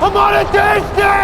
हमारे देश ने।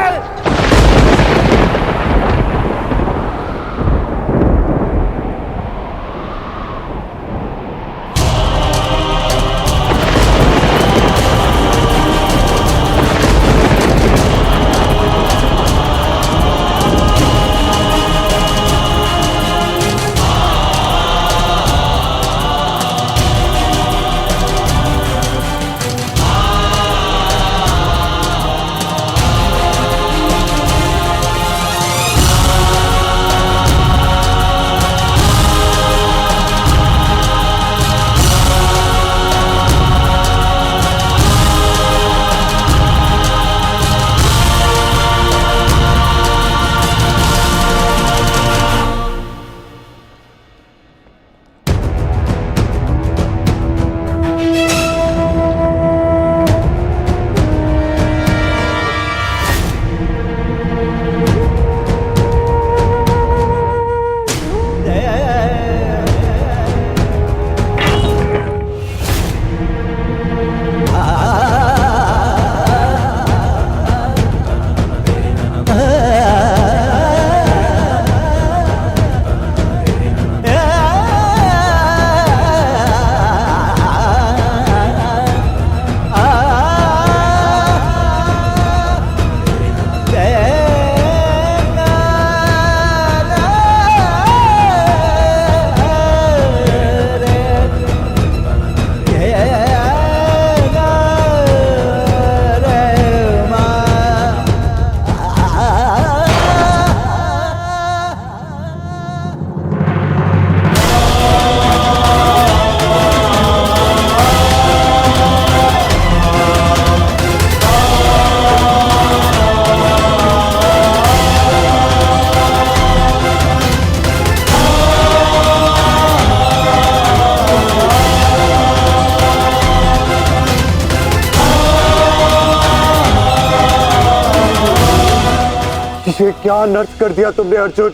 ये क्या अनर्थ कर दिया तुमने अर्जुन।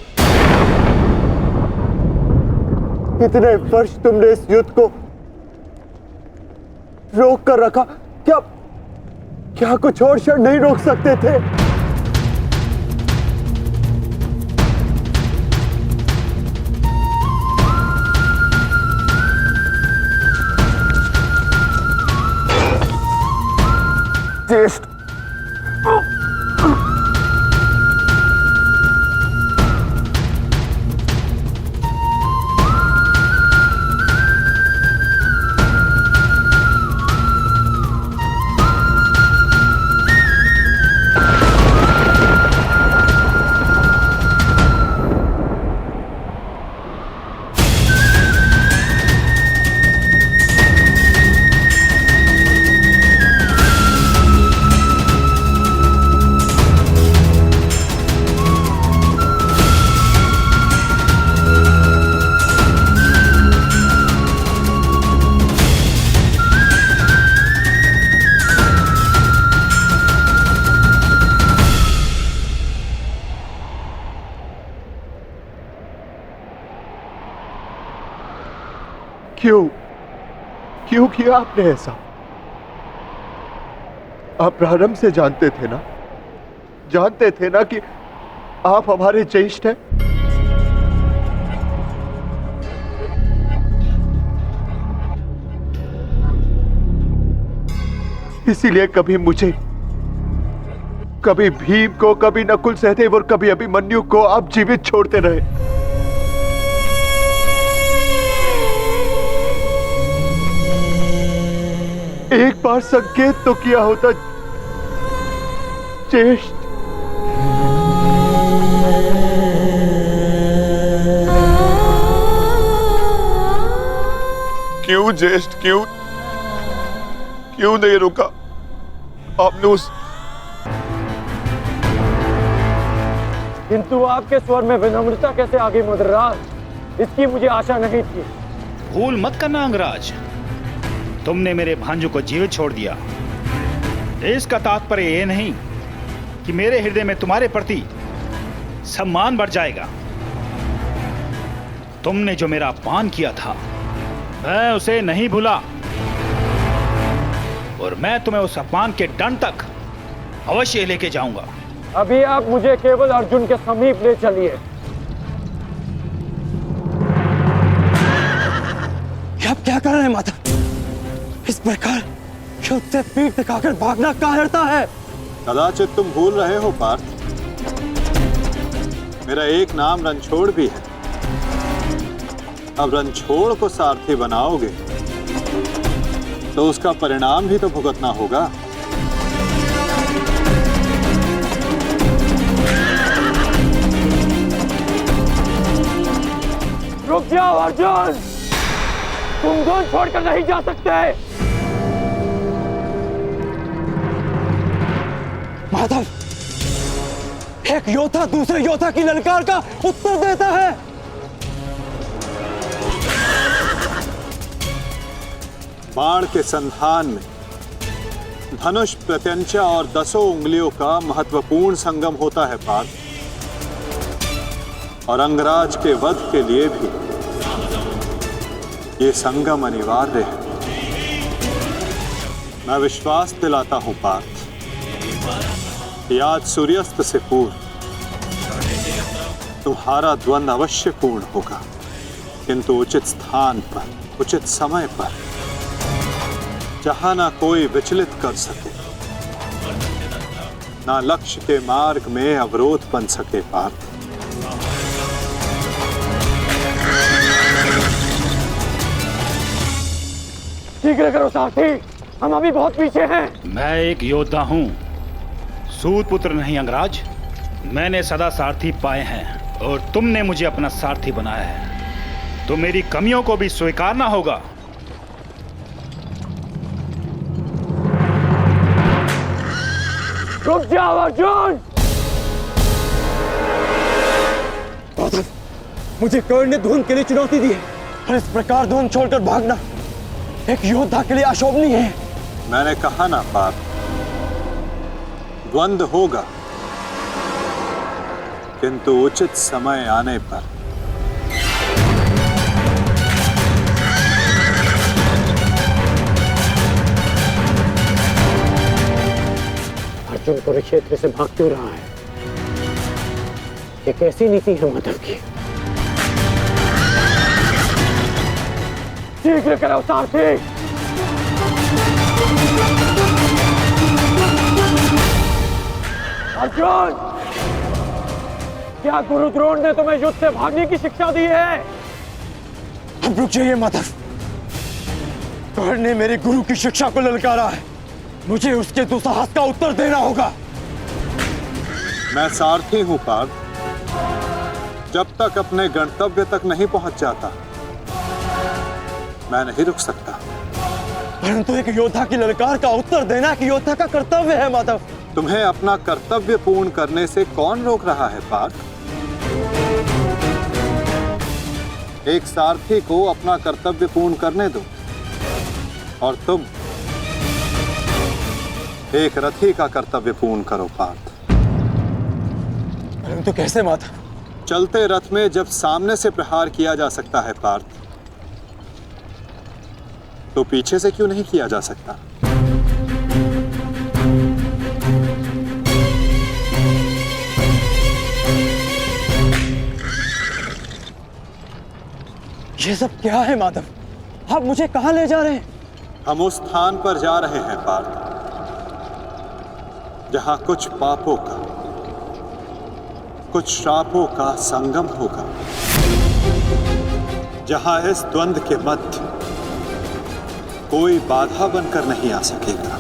इतने वर्ष तुमने इस युद्ध को रोक कर रखा, क्या कुछ और क्षण नहीं रोक सकते थे? ज्येष्ठ, क्यों किया आपने ऐसा? आप प्रारंभ से जानते थे ना कि आप हमारे ज्येष्ठ हैं। इसीलिए कभी मुझे, कभी भीम को, कभी नकुल सहदेव और कभी अभिमन्यु को आप जीवित छोड़ते रहे। एक बार संकेत तो किया होता ज्येष्ठ। क्यों ज्येष्ठ, क्यों नहीं रुका आपने उस? किंतु आपके स्वर में विनम्रता कैसे आ गई मदरराज, इसकी मुझे आशा नहीं थी। भूल मत करना अंगराज, तुमने मेरे भांजू को जीवित छोड़ दिया। इसका तात्पर्य यह नहीं कि मेरे हृदय में तुम्हारे प्रति सम्मान बढ़ जाएगा। तुमने जो मेरा अपमान किया था मैं उसे नहीं भूला, और मैं तुम्हें उस अपमान के दंड तक अवश्य लेके जाऊंगा। अभी आप मुझे केवल अर्जुन के समीप ले चलिए। आप क्या कर रहे हैं माता? इस प्रकार युद्ध से पीठ दिखाकर भागना कायरता है। कदाचित तुम भूल रहे हो पार्थ, मेरा एक नाम रणछोड़ भी है। अब रणछोड़ को सारथी बनाओगे तो उसका परिणाम भी तो भुगतना होगा। रुक जाओ अर्जुन, तुम धुन छोड़कर नहीं जा सकते। माधव, एक योद्धा दूसरे योद्धा की ललकार का उत्तर देता है। बाण के संधान में धनुष, प्रत्यंचा और 10 उंगलियों का महत्वपूर्ण संगम होता है पार्थ, और अंगराज के वध के लिए भी ये संगम अनिवार्य है। मैं विश्वास दिलाता हूं पार्थ, कि आज सूर्यास्त से पूर्व तुम्हारा द्वंद्व अवश्य पूर्ण होगा, किंतु उचित स्थान पर, उचित समय पर, जहां ना कोई विचलित कर सके, ना लक्ष्य के मार्ग में अवरोध बन सके पार्थ। शीघ्र करो सारथी, हम अभी बहुत पीछे हैं। मैं एक योद्धा हूं, सूत पुत्र नहीं अंगराज। मैंने सदा सारथी पाए हैं और तुमने मुझे अपना सारथी बनाया है, तो मेरी कमियों को भी स्वीकारना होगा। रुक जाओ अर्जुन। माधव, मुझे कर्ण ने धुन के लिए चुनौती दी है, और इस प्रकार धुन छोड़कर भागना एक योद्धा के लिए अशोभनीय है। मैंने कहा ना पार्थ, द्वंद्व होगा, किंतु उचित समय आने पर। अर्जुन कुरुक्षेत्र से भाग क्यों रहा है? ये कैसी नीति है माधव की? शीघ्र करो सारथी। अर्जुन, क्या गुरु द्रोण ने तुम्हें युद्ध से भागने की शिक्षा दी है? अब रुक जाइए माधव, कर्ण ने मेरे गुरु की शिक्षा को ललकारा है, मुझे उसके दुस्साहस का उत्तर देना होगा। मैं सारथी हूं पार्थ, जब तक अपने गंतव्य तक नहीं पहुंच जाता मैं नहीं रुक सकता। परंतु एक योद्धा की ललकार का उत्तर देना कि योद्धा का कर्तव्य है माधव। तुम्हें अपना कर्तव्य पूर्ण करने से कौन रोक रहा है पार्थ? एक सारथी को अपना कर्तव्य पूर्ण करने दो, और तुम एक रथी का कर्तव्य पूर्ण करो पार्थ। परंतु कैसे माधव? चलते रथ में जब सामने से प्रहार किया जा सकता है पार्थ, तो पीछे से क्यों नहीं किया जा सकता? ये सब क्या है माधव? आप मुझे कहां ले जा रहे हैं? हम उस स्थान पर जा रहे हैं पार्थ, जहां कुछ पापों का, कुछ श्रापों का संगम होगा, जहां इस द्वंद्व के मध्य कोई बाधा बनकर नहीं आ सकेगा।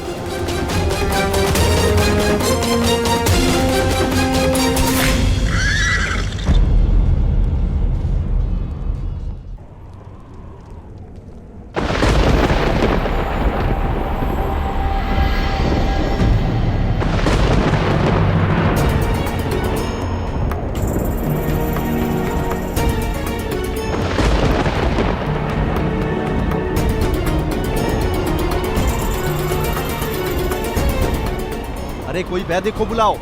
अरे कोई वैद्य को बुलाओ,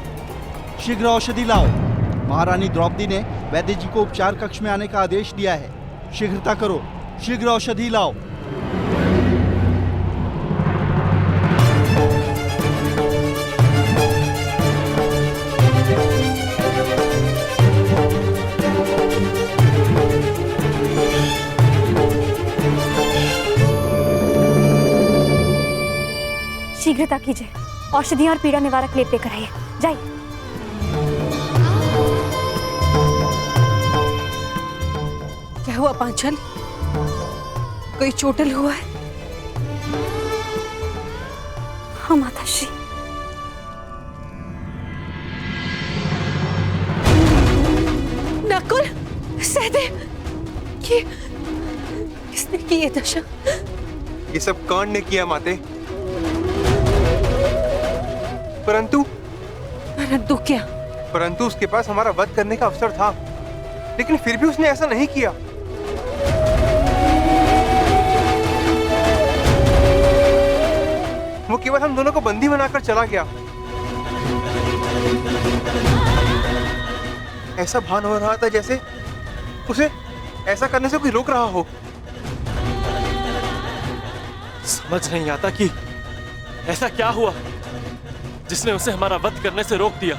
शीघ्र औषधि लाओ। महारानी द्रौपदी ने वैद्य जी को उपचार कक्ष में आने का आदेश दिया है। शीघ्रता करो, शीघ्र औषधि लाओ। शीघ्रता कीजिए, औषधियां और पीड़ा निवारक लेप लेकर आइए। जाइए। क्या हुआ पांचाली? कोई चोटिल हुआ है? हाँ माताश्री। नकुल, सहदेव, ये किसने की ये दशा? ये सब कर्ण ने किया माते। परंतु क्या? परंतु उसके पास हमारा वध करने का अवसर था, लेकिन फिर भी उसने ऐसा नहीं किया। वो केवल हम दोनों को बंदी बनाकर चला गया। ऐसा भान हो रहा था जैसे उसे ऐसा करने से कोई रोक रहा हो। समझ नहीं आता कि ऐसा क्या हुआ जिसने उसे हमारा वध करने से रोक दिया।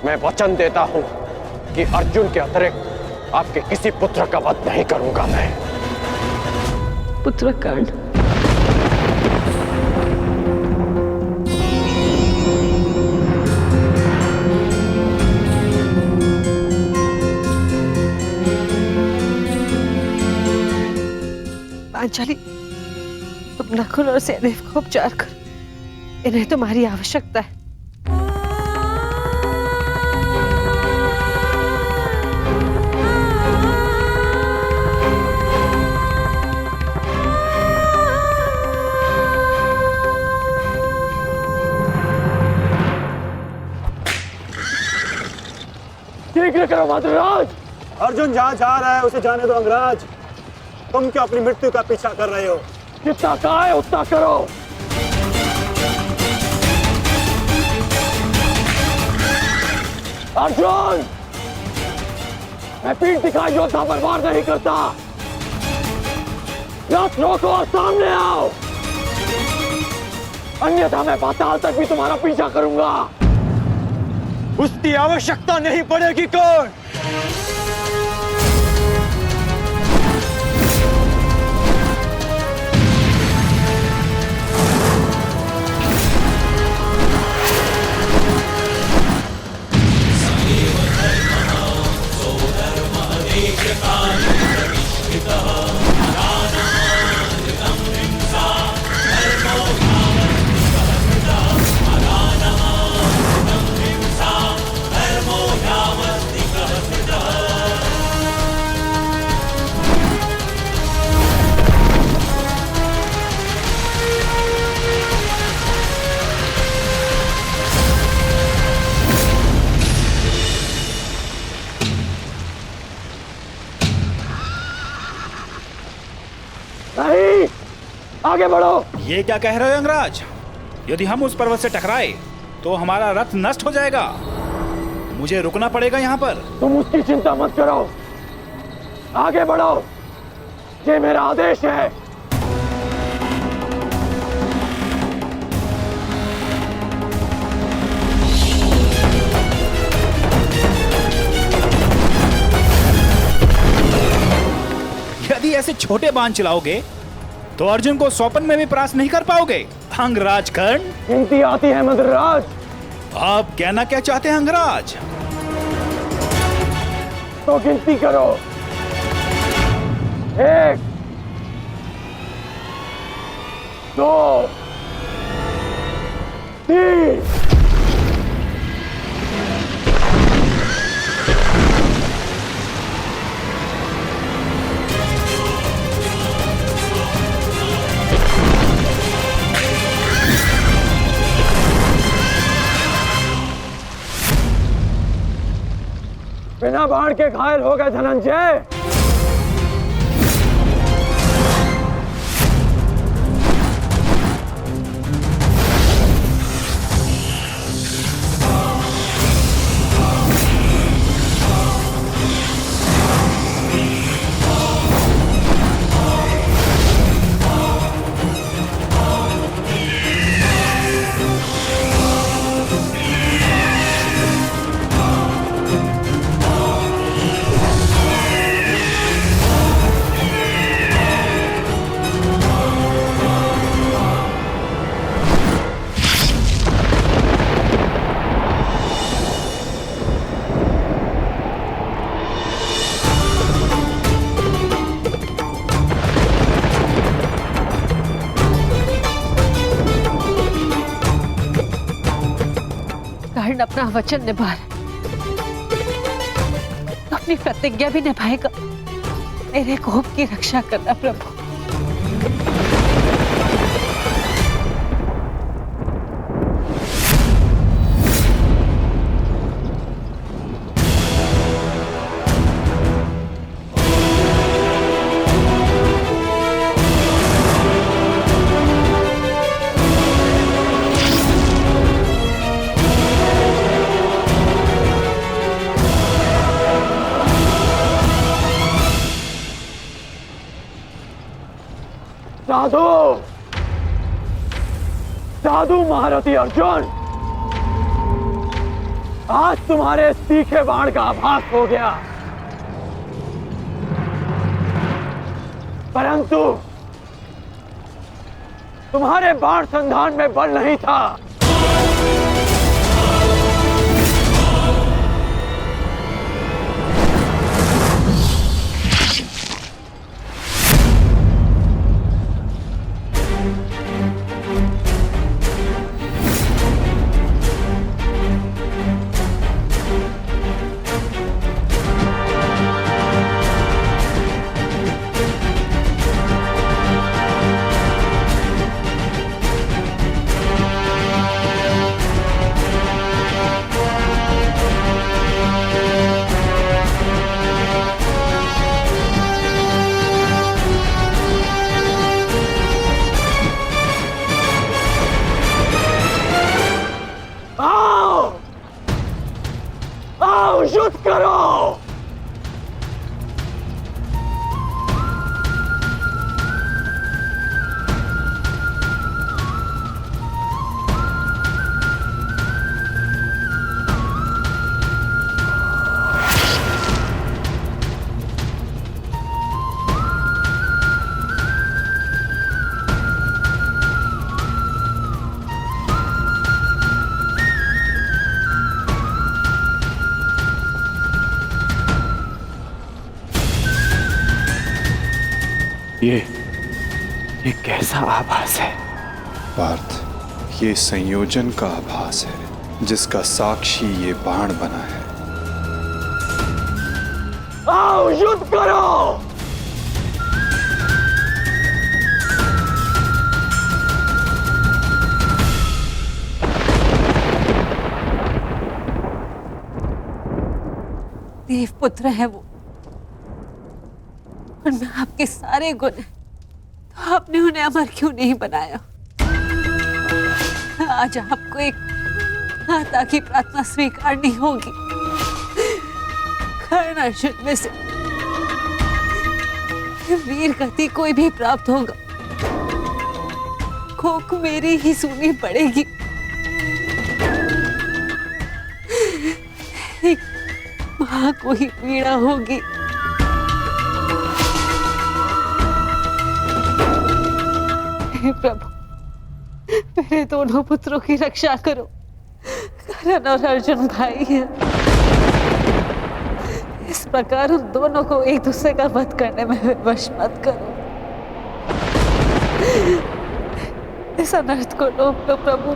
मैं वचन देता हूं कि अर्जुन के अतिरिक्त आपके किसी पुत्र का वध नहीं करूंगा मैं। पुत्र कर्ण, पांचाली, तुम नकुल और सहदेव को उपचार कर। इन्हें तुम्हारी आवश्यकता है। शीघ्र करो मद्राज। अर्जुन जहाँ जा रहा है उसे जाने दो अंगराज। तुम क्यों अपनी मृत्यु का पीछा कर रहे हो? जितना कहा है उतना करो। अर्जुन, मैं पीठ दिखाई योद्धा पर वार नहीं करता। रथ रोको और सामने आओ, अन्यथा मैं पाताल तक भी तुम्हारा पीछा करूंगा। उसकी आवश्यकता नहीं पड़ेगी कौन? नहीं, आगे बढ़ो। ये क्या कह रहे हो अंगराज? यदि हम उस पर्वत से टकराए तो हमारा रथ नष्ट हो जाएगा। मुझे रुकना पड़ेगा यहाँ पर। तुम उसकी चिंता मत करो, आगे बढ़ो, ये मेरा आदेश है। यदि ऐसे छोटे बाण चलाओगे तो अर्जुन को स्वप्न में भी परास्त नहीं कर पाओगे। अंगराज कर्ण, गिनती आती है मद्राज। आप कहना क्या चाहते हैं अंगराज? तो गिनती करो। 1 2 3। बिना बाण के घायल हो गए धनंजय। कर्ण अपना वचन निभा रहा है तो अपनी प्रतिज्ञा भी निभाएगा। मेरे कोप की रक्षा करना प्रभु। साधु साधु महारथी अर्जुन, आज तुम्हारे तीखे बाण का आभास हो गया, परंतु तुम्हारे बाण संधान में बल नहीं था। युद्ध करो। ये कैसा आभास है? पार्थ, ये संयोजन का आभास है जिसका साक्षी ये बाण बना है। आओ युद्ध करो। देवपुत्र है वो, और मैं आपके सारे गुण हैं, तो आपने उन्हें अमर क्यों नहीं बनाया? आज आपको एक माता की प्रार्थना स्वीकारनी होगी। कर्ण अर्जुन में से वीर गति कोई भी प्राप्त होगा, कोक मेरी ही सुननी पड़ेगी। एक मां को ही पीड़ा होगी। हे प्रभु, मेरे दोनों पुत्रों की रक्षा करो। कर्ण और अर्जुन भाई हैं। इस प्रकार उन दोनों को एक दूसरे का वध करने में विवश मत करो। इस अनर्थ को रोक लो प्रभु।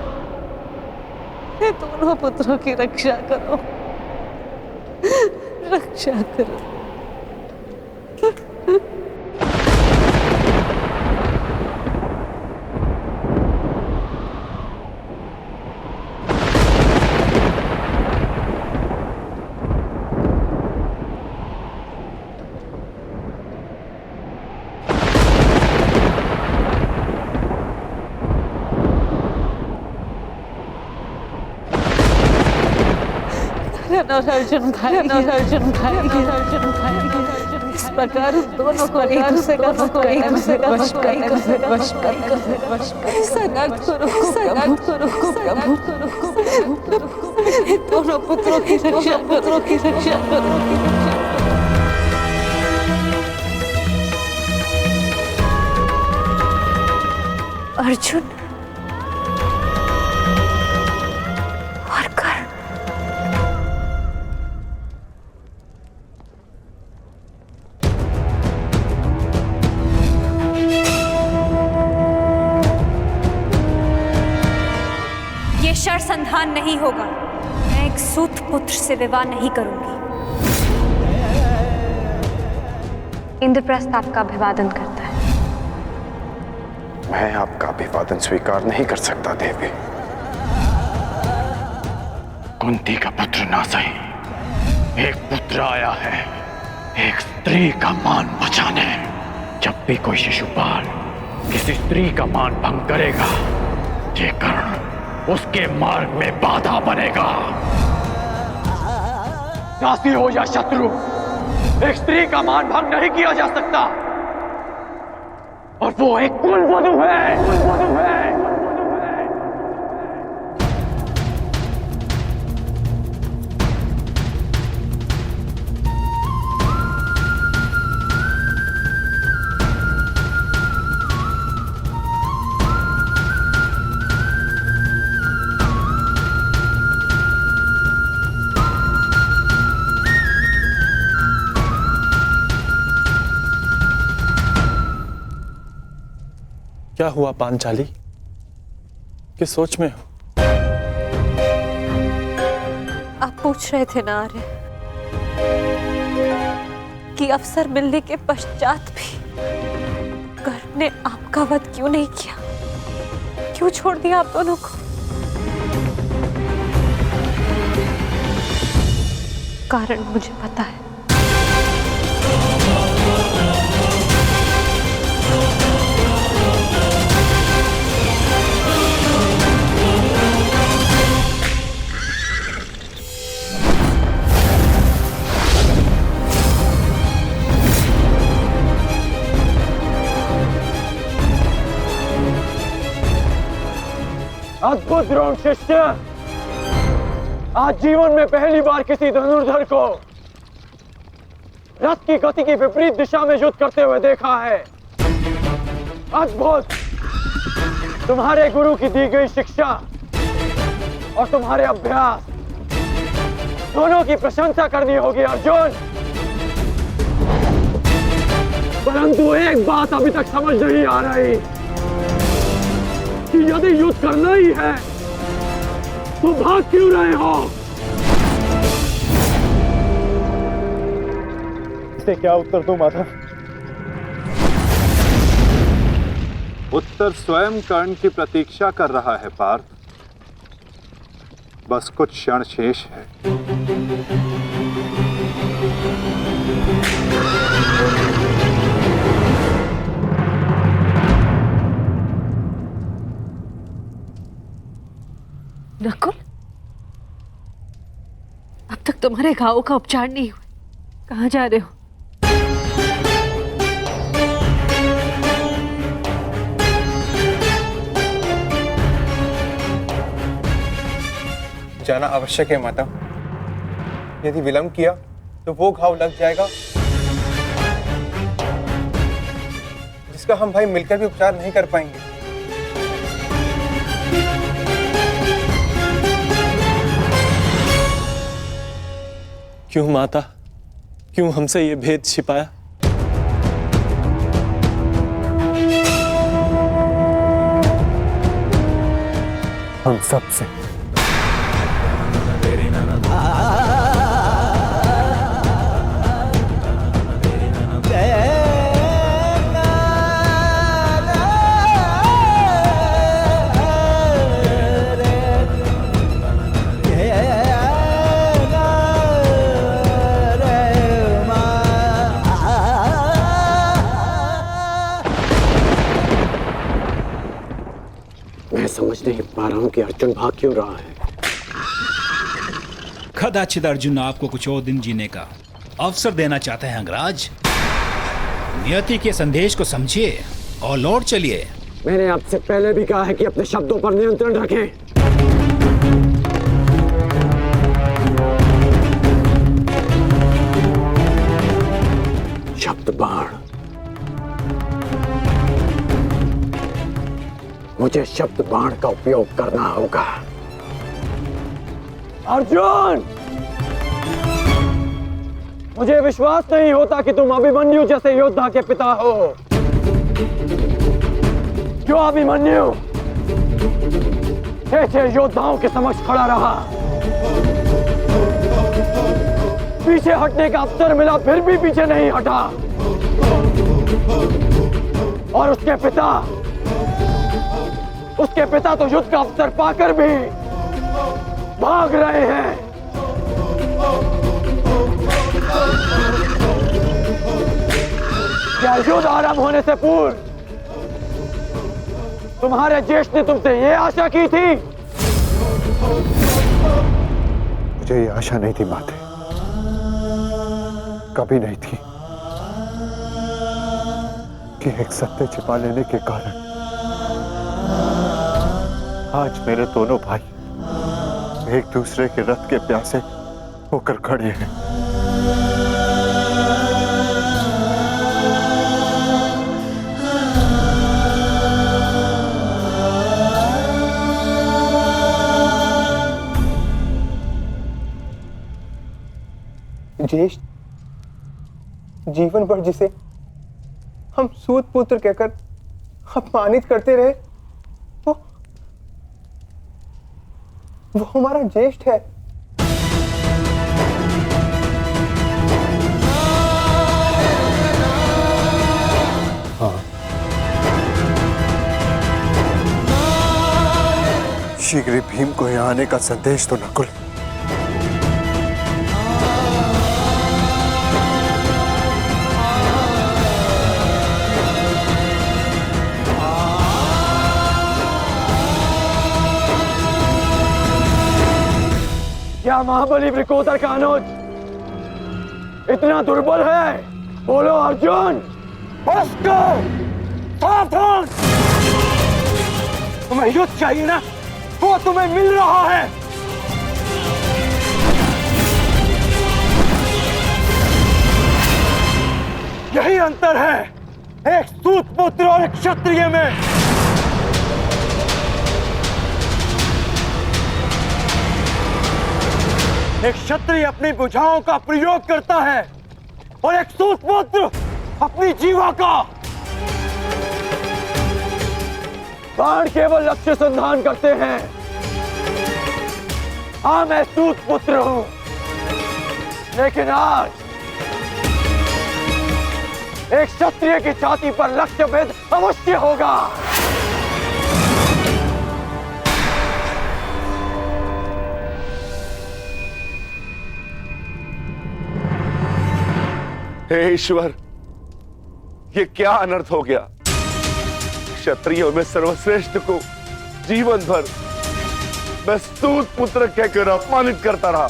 मेरे दोनों पुत्रों की रक्षा करो, रक्षा करो। और अर्जुन भाई, इस प्रकार दोनों को एक दूसरे का वश ऐसा नर्थ को रोको प्रभु, दोनों पुत्रों की रक्षा करो। अर्जुन और कर्ण, ये शर संधान नहीं होगा। एक सूत पुत्र से विवाह नहीं करूंगी। इंद्रप्रस्थ आपका अभिवादन करता है। मैं आपका अभिवादन स्वीकार नहीं कर सकता देवी। कुंती का पुत्र ना सही, एक पुत्र आया है एक स्त्री का मान बचाने। जब भी कोई शिशुपाल किसी स्त्री का मान भंग करेगा, ये कर्ण उसके मार्ग में बाधा बनेगा। दासी हो या शत्रु, एक स्त्री का मान भंग नहीं किया जा सकता, और वो एक कुलवधू है। क्या हुआ पांचाली? किस सोच में हो? आप पूछ रहे थे ना आर्य कि अवसर मिलने के पश्चात भी कर्ण ने आपका वध क्यों नहीं किया, क्यों छोड़ दिया आप दोनों को? कारण मुझे पता है। अद्भुत द्रोण शिष्य, आज जीवन में पहली बार किसी धनुर्धर को रथ की गति की विपरीत दिशा में युद्ध करते हुए देखा है। अद्भुत! तुम्हारे गुरु की दी गई शिक्षा और तुम्हारे अभ्यास दोनों की प्रशंसा करनी होगी अर्जुन। परंतु एक बात अभी तक समझ नहीं आ रही कि यदि युद्ध करना ही है तो भाग क्यों रहे हो? इसे क्या उत्तर दूं माधव? उत्तर स्वयं कर्ण की प्रतीक्षा कर रहा है पार्थ। बस कुछ क्षण शेष है। नकुल, अब तक तुम्हारे घावों का उपचार नहीं हुआ, कहाँ जा रहे हो? जाना आवश्यक है माता। यदि विलंब किया तो वो घाव लग जाएगा जिसका हम भाई मिलकर भी उपचार नहीं कर पाएंगे। क्यों माता, क्यों हमसे ये भेद छिपाया? हम सबसे। मैं समझ नहीं पा रहा हूं कि अर्जुन भाग क्यों रहा है। कदाचित अर्जुन आपको कुछ और दिन जीने का अवसर देना चाहते हैं अंगराज। नियति के संदेश को समझिए और लौट चलिए। मैंने आपसे पहले भी कहा है कि अपने शब्दों पर नियंत्रण रखें। शब्द बाण, मुझे शब्द बाण का उपयोग करना होगा। अर्जुन, मुझे विश्वास नहीं होता कि तुम अभिमन्यु जैसे योद्धा के पिता हो। क्यों अभिमन्यु 6 योद्धाओं के समक्ष खड़ा रहा, पीछे हटने का अवसर मिला फिर भी पीछे नहीं हटा। और उसके पिता तो युद्ध का अवसर पाकर भी भाग रहे हैं। क्या युद्ध आरंभ होने से पूर्व तुम्हारे ज्येष्ठ ने तुमसे ये आशा की थी? मुझे ये आशा नहीं थी माते, कभी नहीं थी कि एक सत्य छिपा लेने के कारण आज मेरे दोनों भाई एक दूसरे के रथ के प्यासे होकर खड़े हैं। ज्येष्ठ जीवन भर जिसे हम सूत पुत्र कहकर अपमानित करते रहे, वो हमारा ज्येष्ठ है। हाँ, शीघ्र भीम को यहाँ आने का संदेश तो नकुल। क्या महाबली वृकोदर का अनुज इतना दुर्बल है? बोलो अर्जुन। सावधान! तुम्हें युद्ध चाहिए ना, वो तुम्हें मिल रहा है। यही अंतर है एक सूत पुत्र और एक क्षत्रिय में। एक क्षत्रिय अपनी भुजाओं का प्रयोग करता है और एक सूत पुत्र अपनी जीवा का। बाण केवल लक्ष्य संधान करते हैं। हाँ, मैं सूत पुत्र हूं, लेकिन आज एक क्षत्रिय की छाती पर लक्ष्य भेद अवश्य होगा। हे ईश्वर, ये क्या अनर्थ हो गया? क्षत्रियों में सर्वश्रेष्ठ को जीवन भर मैं सूत पुत्र कहकर अपमानित करता रहा।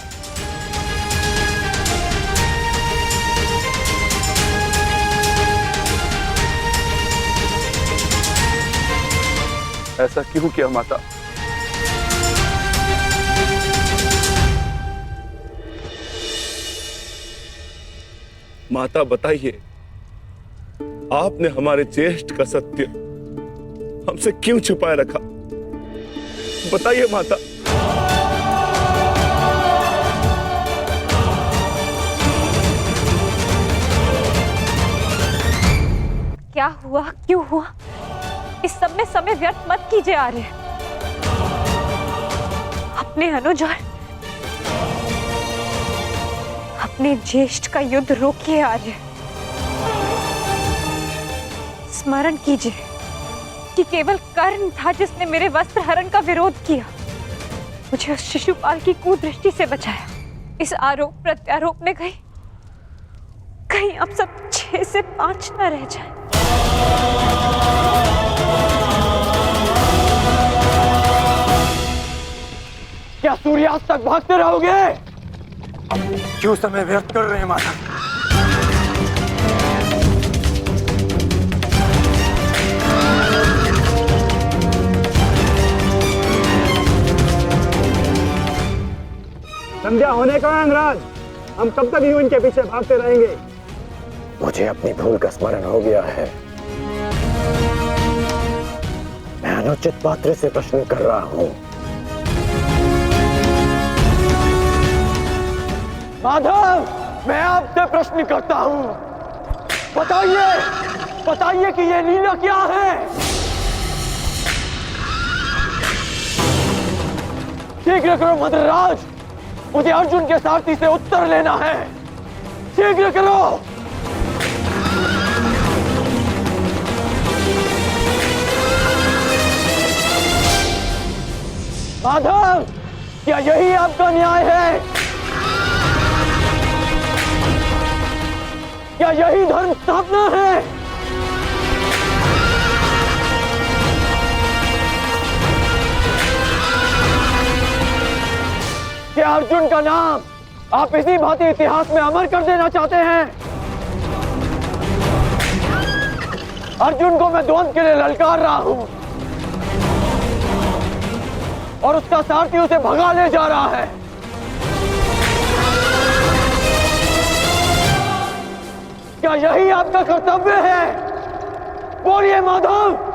ऐसा क्यों किया माता? माता बताइए, आपने हमारे ज्येष्ठ का सत्य हमसे क्यों छुपाए रखा? बताइए माता। क्या हुआ, क्यों हुआ, इस सब में समय व्यर्थ मत कीजिए आर्य। अपने अनुज और अपने ज्येष्ठ का युद्ध रोकिए आर्य। स्मरण कीजिए कि केवल कर्ण था जिसने मेरे वस्त्र हरण का विरोध किया, मुझे उस शिशुपाल की कुदृष्टि से बचाया। इस आरोप प्रत्यारोप में कहीं अब सब 6 से 5 न रह जाए। क्या सूर्यास्त तक भागते रहोगे? क्यों समय व्यर्थ कर रहे हैं माता? संध्या होने का अंगराज, हम कब तक यूं इनके पीछे भागते रहेंगे? मुझे अपनी भूल का स्मरण हो गया है। मैं अनुचित पात्र से प्रश्न कर रहा हूं। माधव, मैं आपसे प्रश्न करता हूं। बताइए कि ये लीला क्या है? शीघ्र करो मद्रराज, मुझे अर्जुन के सारथी से उत्तर लेना है। शीघ्र करो। माधव, क्या यही आपका न्याय है? क्या यही धर्म स्थापना है? क्या अर्जुन का नाम आप इसी भांति इतिहास में अमर कर देना चाहते हैं? अर्जुन को मैं द्वंद के लिए ललकार रहा हूं और उसका सारथी उसे भगा ले जा रहा है। क्या यही आपका कर्तव्य है? बोलिए माधव।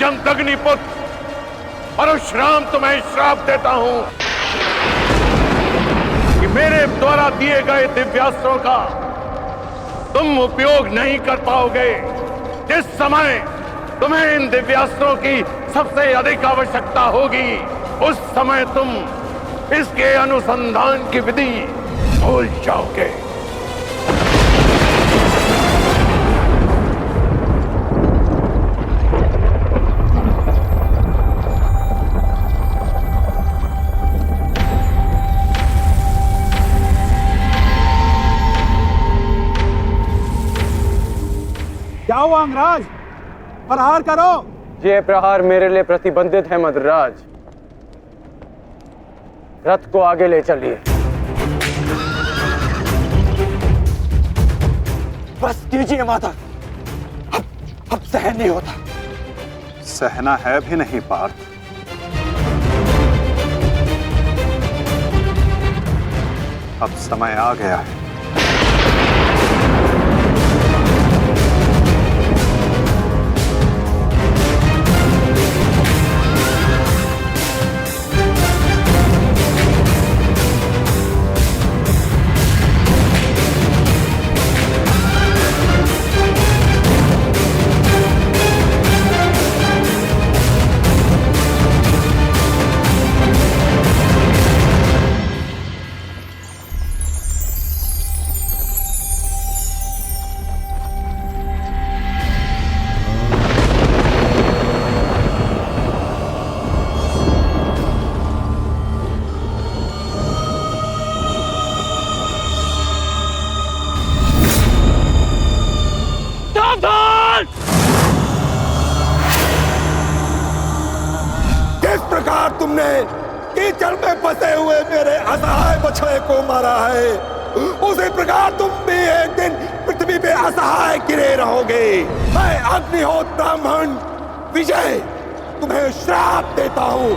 जमदग्निपुत्र परशुराम तुम्हें श्राप देता हूं कि मेरे द्वारा दिए गए दिव्यास्त्रों का तुम उपयोग नहीं कर पाओगे। जिस समय तुम्हें इन दिव्यास्त्रों की सबसे अधिक आवश्यकता होगी उस समय तुम इसके अनुसंधान की विधि भूल जाओगे। क्या हुआ अंगराज? प्रहार करो। ये प्रहार मेरे लिए प्रतिबंधित है मद्रराज। रथ को आगे ले चलिए। बस कीजिए माता, अब सहन नहीं होता। सहना है भी नहीं पार्थ। अब समय आ गया है। किस प्रकार तुमने कीचड़ में फंसे हुए मेरे असहाय बछड़े को मारा है, उसी प्रकार तुम भी एक दिन पृथ्वी पे असहाय गिरे रहोगे। मैं अग्निहोत्र ब्राह्मण विजय तुम्हें श्राप देता हूं।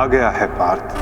गया है पार्थ।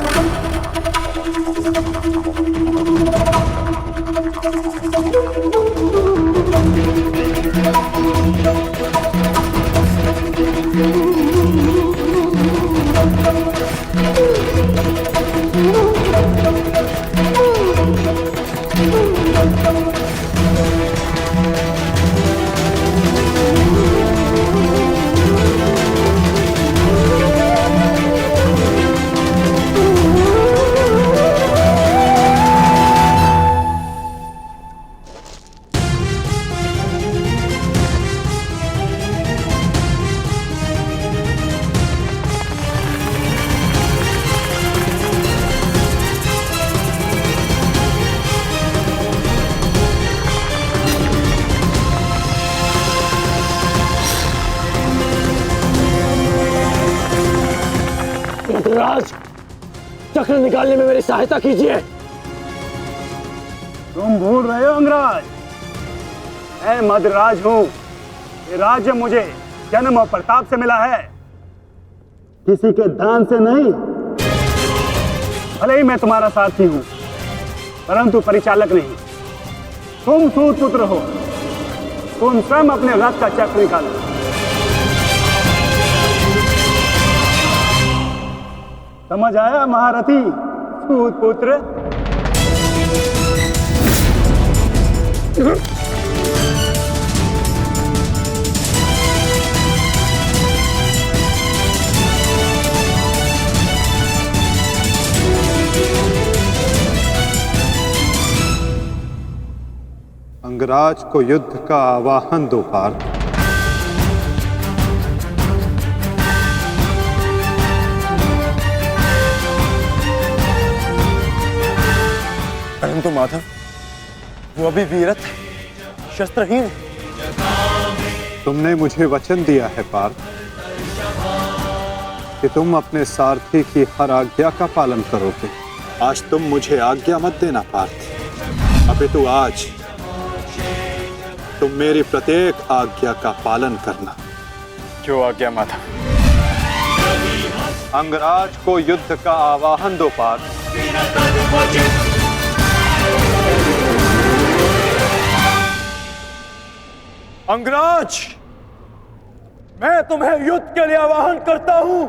राज, चक्र निकालने में मेरी सहायता कीजिए। तुम भूल रहे हो अंगराज, मैं मदराज हूं। ये राज्य मुझे जन्म और प्रताप से मिला है, किसी के दान से नहीं। भले ही मैं तुम्हारा साथी हूं, परंतु परिचालक नहीं। तुम सूत पुत्र हो, तुम स्वयं अपने रथ का चक्र निकालो। समझ आया महारथी सूत पुत्र? अंगराज को युद्ध का आवाहन दो पार्थ। परंतु माधव, वो अभी वीरत है, शस्त्रहीन है। तुमने मुझे वचन दिया है पार्थ कि तुम अपने सारथी की हर आज्ञा का पालन करोगे। आज तुम मुझे आज्ञा मत देना पार्थ, अपितु आज तुम मेरी प्रत्येक आज्ञा का पालन करना। जो आज्ञा माधव। अंगराज को युद्ध का आवाहन दो पार्थ। अंगराज, मैं तुम्हें युद्ध के लिए आवाहन करता हूं।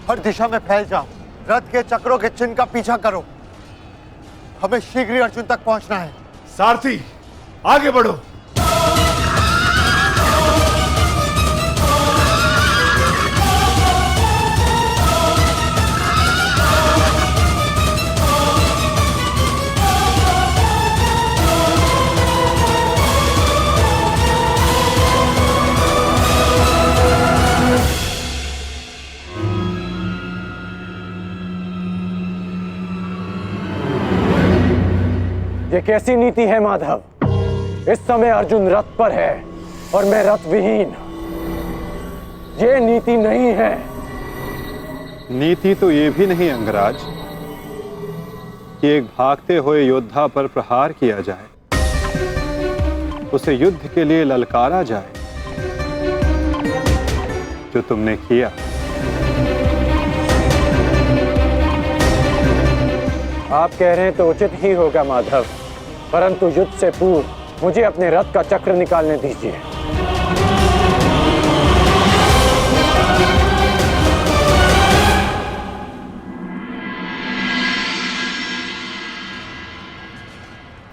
हर दिशा में फैल जाओ, रथ के चक्रों के चिन्ह का पीछा करो। हमें शीघ्र ही अर्जुन तक पहुंचना है। सारथी, आगे बढ़ो। ये कैसी नीति है माधव? इस समय अर्जुन रथ पर है और मैं रथ विहीन। ये नीति नहीं है। नीति तो ये भी नहीं अंगराज कि एक भागते हुए योद्धा पर प्रहार किया जाए, उसे युद्ध के लिए ललकारा जाए, जो तुमने किया। आप कह रहे हैं तो उचित ही होगा माधव, परंतु युद्ध से पूर्व मुझे अपने रथ का चक्र निकालने दीजिए।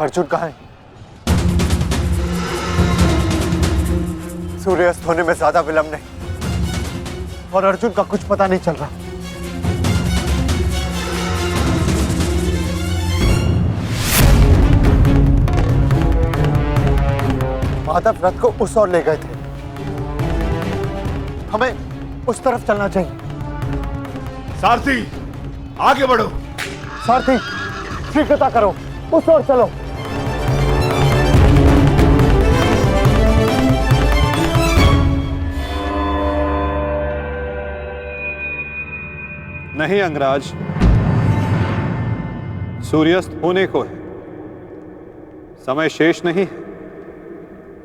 अर्जुन कहाँ है? सूर्यास्त होने में ज्यादा विलंब नहीं और अर्जुन का कुछ पता नहीं चल रहा। माधव रथ को उस ओर ले गए थे। हमें उस तरफ चलना चाहिए। सारथी, आगे बढ़ो। सारथी, शीघ्रता करो, उस ओर चलो। नहीं अंगराज, सूर्यास्त होने को है, समय शेष नहीं है।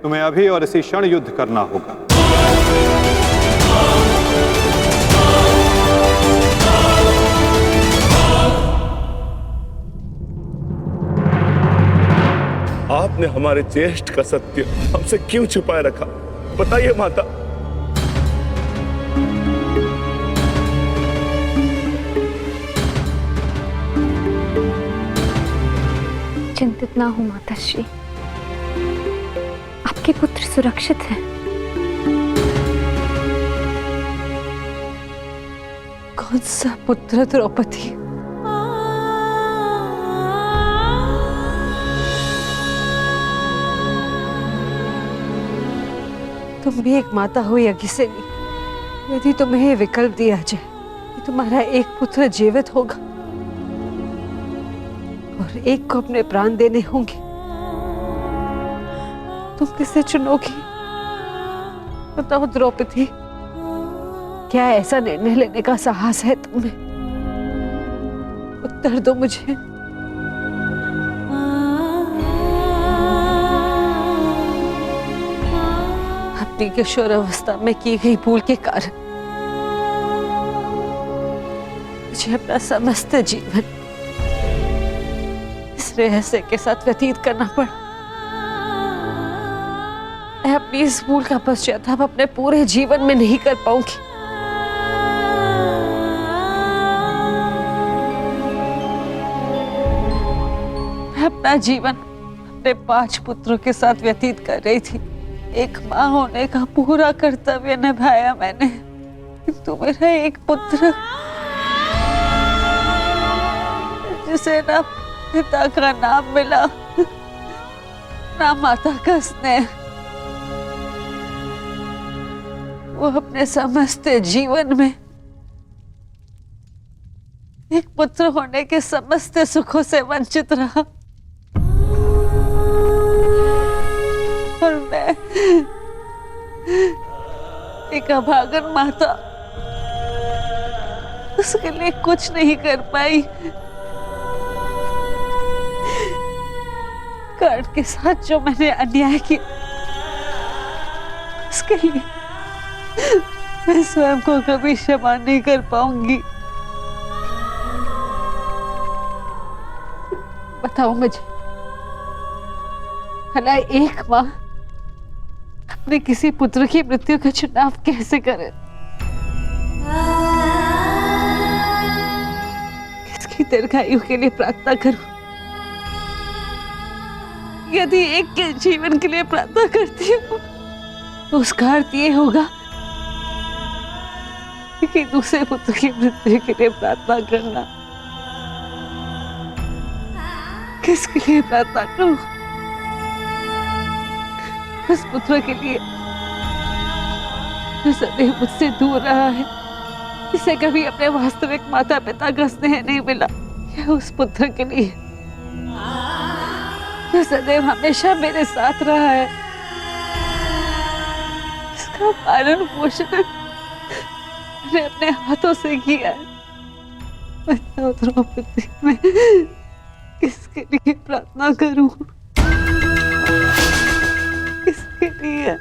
तुम्हें अभी और इसी क्षण युद्ध करना होगा। आपने हमारे ज्येष्ठ का सत्य हमसे क्यों छुपाए रखा? बताइए माता। चिंतित ना हो माताश्री, आपके पुत्र सुरक्षित हैं। कौन सा पुत्र द्रौपदी? तुम भी एक माता हो यज्ञसेनी। यदि तुम्हें ये विकल्प दिया जाए कि तुम्हारा एक पुत्र जीवित होगा और एक को अपने प्राण देने होंगे, तुम किसे चुनोगी? बताओ द्रौपदी, क्या ऐसा निर्णय लेने का साहस है तुम्हें? उत्तर दो मुझे। अपनी किशोरावस्था में की गई भूल के कारण मुझे अपना समस्त जीवन इस रहस्य के साथ व्यतीत करना पड़ा। मैं अपनी इस भूल का पश्चाताप अपने पूरे जीवन में नहीं कर पाऊंगी। मैं अपना जीवन अपने 5 पुत्रों के साथ व्यतीत कर रही थी। एक माँ होने का पूरा कर्तव्य निभाया मैंने, किंतु मेरा एक पुत्र जिसे ना पिता का नाम मिला ना माता का स्नेह, वो अपने समस्त जीवन में एक पुत्र होने के समस्त सुखों से वंचित रहा। और मैं एक अभागन माता उसके लिए कुछ नहीं कर पाई। कर्ण के साथ जो मैंने अन्याय किया उसके लिए मैं स्वयं को कभी क्षमा नहीं कर पाऊंगी। बताओ मुझे, भला एक माँ अपने किसी पुत्र की मृत्यु का चुनाव कैसे करे? किसकी दीर्घायु के लिए प्रार्थना करूं? यदि एक के जीवन के लिए प्रार्थना करती हूँ तो उसका अर्थ ये होगा कि दूसरे पुत्र की मृत्यु के लिए प्रार्थना करना। किसके लिए प्रार्थना करूं? उस पुत्र के लिए जो सदैव मुझसे दूर रहा है, जिसे कभी अपने वास्तविक माता पिता का स्नेह नहीं मिला, या उस पुत्र के लिए जो सदैव हमेशा मेरे साथ रहा है, इसका पालन पोषण मैंने अपने हाथों से किया है। बताओ द्रौपदी, मैं किसके लिए प्रार्थना करूं? किसके लिए?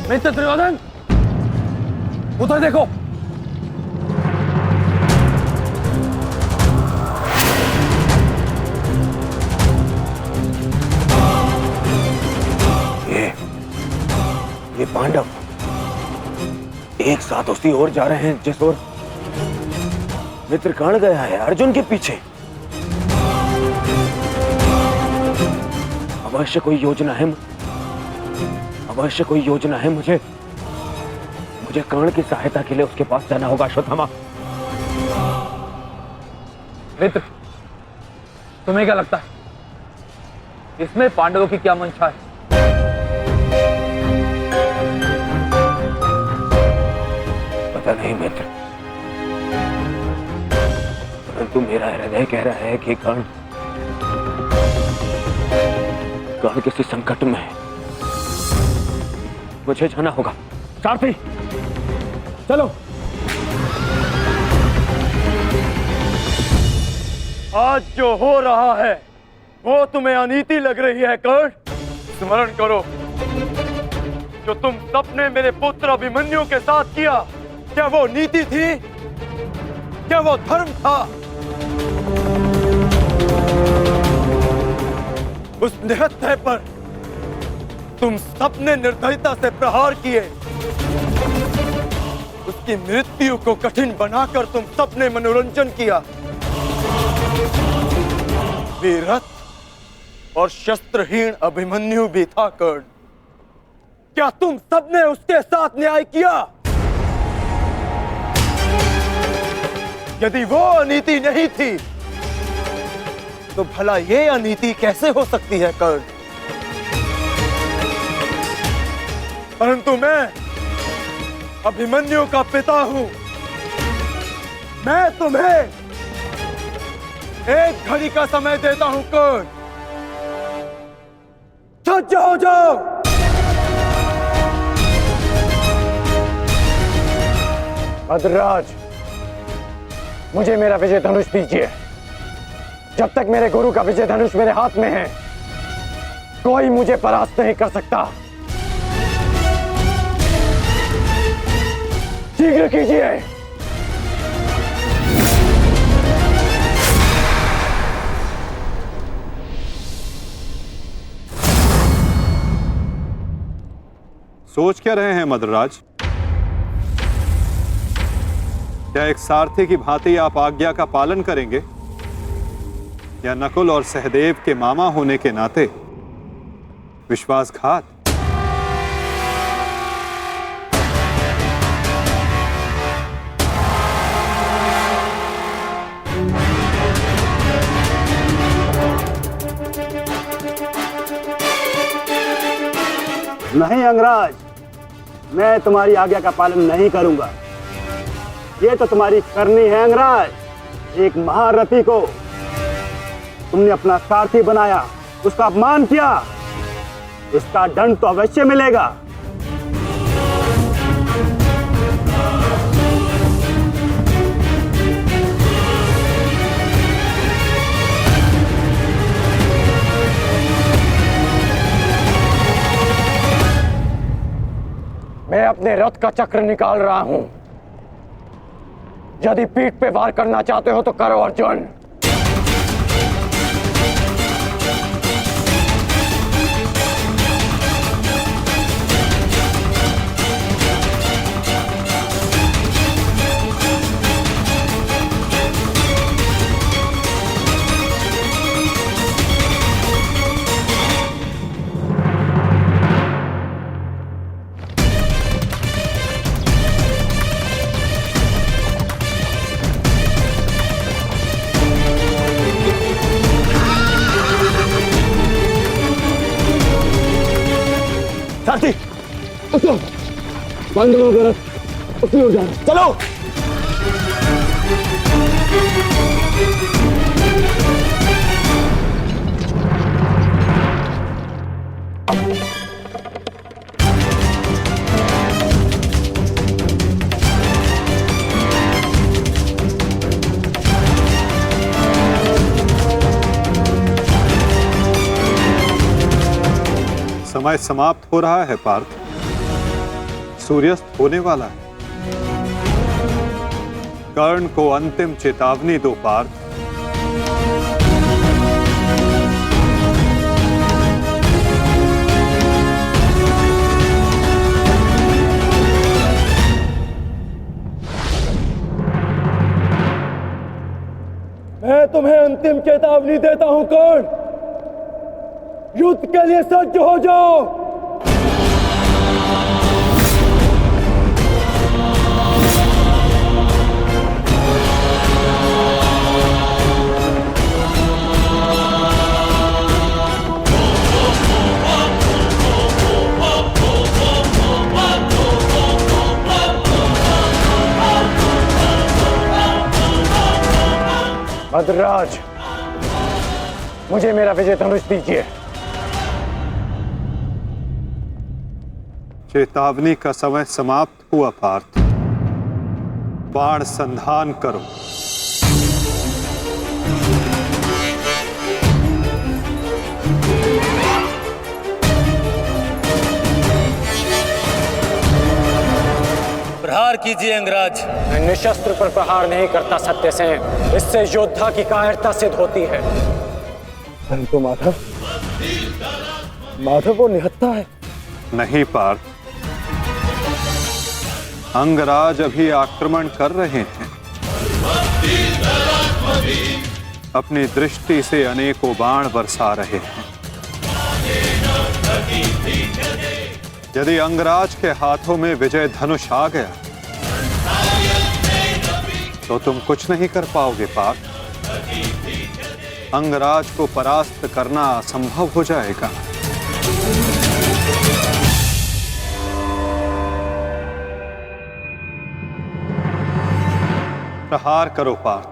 मित्र दुर्योधन, उधर देखो। ये पांडव एक साथ उसी ओर जा रहे हैं जिस ओर मित्र कर्ण गया है अर्जुन के पीछे। अवश्य कोई योजना है, अवश्य कोई योजना है। मुझे कर्ण की सहायता के लिए उसके पास जाना होगा। अश्वत्थामा, मित्र, तुम्हें क्या लगता है इसमें पांडवों की क्या मंशा है? पता नहीं मित्र, परंतु मेरा हृदय कह रहा है कि कर्ण किसी संकट में है। मुझे जाना होगा। सारथी चलो। आज जो हो रहा है वो तुम्हें अनीति लग रही है कर्ण? स्मरण करो जो तुम सबने मेरे पुत्र अभिमन्यु के साथ किया, क्या वो नीति थी? क्या वो धर्म था? उस निहत्थे पर तुम सबने निर्दयता से प्रहार किए। उसकी मृत्यु को कठिन बनाकर तुम सबने मनोरंजन किया। वीरथ और शस्त्रहीन अभिमन्यु भी था कर्ण। क्या तुम सबने उसके साथ न्याय किया? यदि वो अनीति नहीं थी तो भला ये अनीति कैसे हो सकती है कर्ण? परंतु मैं अभिमन्यु का पिता हूं। मैं तुम्हें एक घड़ी का समय देता हूं कर्ण। सज्ज हो जाओ। मद्राज, मुझे मेरा विजय धनुष दीजिए। जब तक मेरे गुरु का विजय धनुष मेरे हाथ में है कोई मुझे परास्त नहीं कर सकता। शीघ्र कीजिए। सोच क्या रहे हैं मद्रराज? क्या एक सारथी की भांति आप आज्ञा का पालन करेंगे, या नकुल और सहदेव के मामा होने के नाते विश्वासघात? नहीं अंगराज, मैं तुम्हारी आज्ञा का पालन नहीं करूंगा। ये तो तुम्हारी करनी है अंगराज। एक महारथी को तुमने अपना सारथी बनाया, उसका अपमान किया, इसका दंड तो अवश्य मिलेगा। मैं अपने रथ का चक्र निकाल रहा हूं। यदि पीठ पे वार करना चाहते हो तो करो अर्जुन। सारथी, उसको पांडवों का रथ उसी ओर जा रहा है। चलो। समय समाप्त हो रहा है पार्थ। सूर्यास्त होने वाला है। कर्ण को अंतिम चेतावनी दो पार्थ। अंतिम चेतावनी देता हूं कर्ण, युद्ध के लिए सज्ज हो जाओ। भद्रराज, मुझे मेरा विजय धनुष दीजिए। चेतावनी का समय समाप्त हुआ पार्थ। बाण संधान करो। प्रहार कीजिए अंगराज। मैं निशस्त्र पर प्रहार नहीं करता सत्यसेन, इससे योद्धा की कायरता सिद्ध होती है। परंतु माधव, माधव वो निहत्था है। नहीं पार्थ, अंगराज अभी आक्रमण कर रहे हैं। अपनी दृष्टि से अनेकों बाण बरसा रहे हैं। यदि अंगराज के हाथों में विजय धनुष आ गया तो तुम कुछ नहीं कर पाओगे पार्थ। अंगराज को परास्त करना असंभव हो जाएगा। प्रहार करो पार्थ,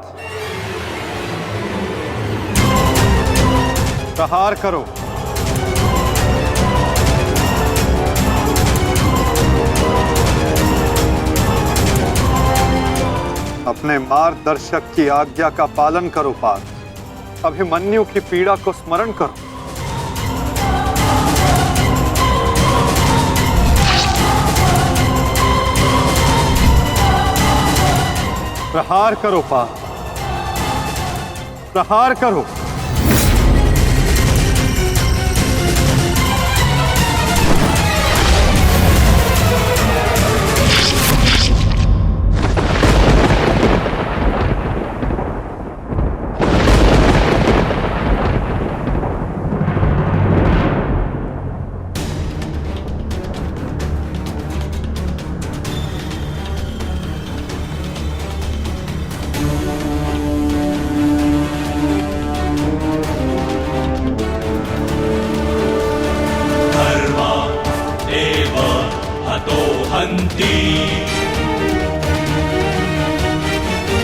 प्रहार करो। अपने मार्गदर्शक की आज्ञा का पालन करो पार्थ। अभिमन्यु की पीड़ा को स्मरण करो। प्रहार करो पार्थ, प्रहार करो।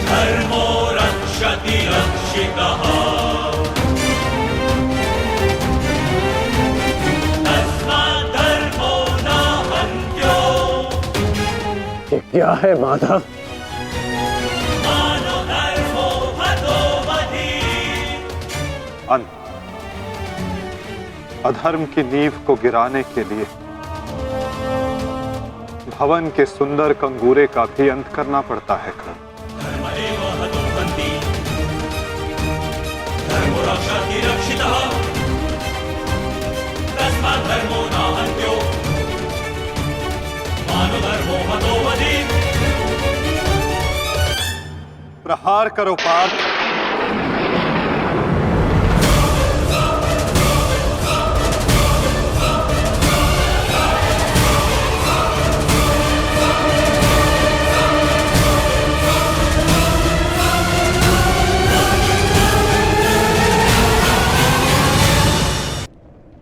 धर्मो रक्षति रक्षितः तस्मात् धर्मो न हन्त्यो। ये क्या है माधव? मानो धर्मो हतो वधि। अंत अधर्म की नींव को गिराने के लिए भवन के सुंदर कंगूरे का भी अंत करना पड़ता है। धर्मदेव हतो हन्ति धर्मो रक्षति रक्षितः तस्मात् धर्मो न हन्त्यो मानो धर्मो हतो वधि। प्रहार करो पार्थ,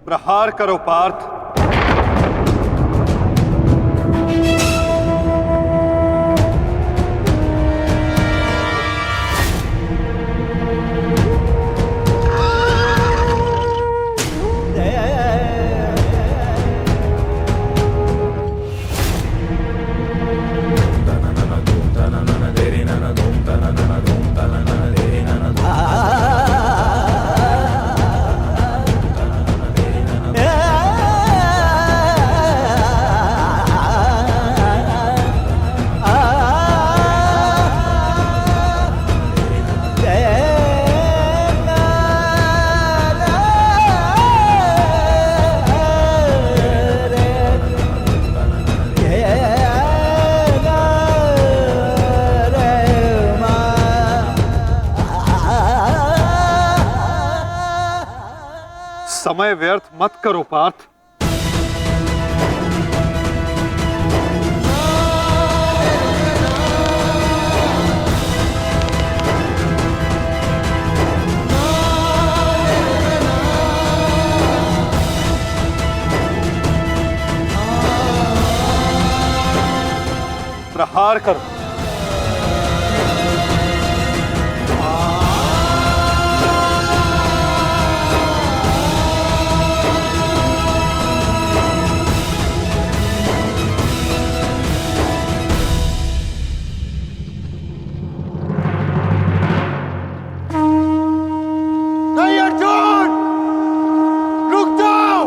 प्रहार करो पार्थ। समय व्यर्थ मत करो पार्थ। प्रहार करो। नहीं अर्जुन, रुक जाओ।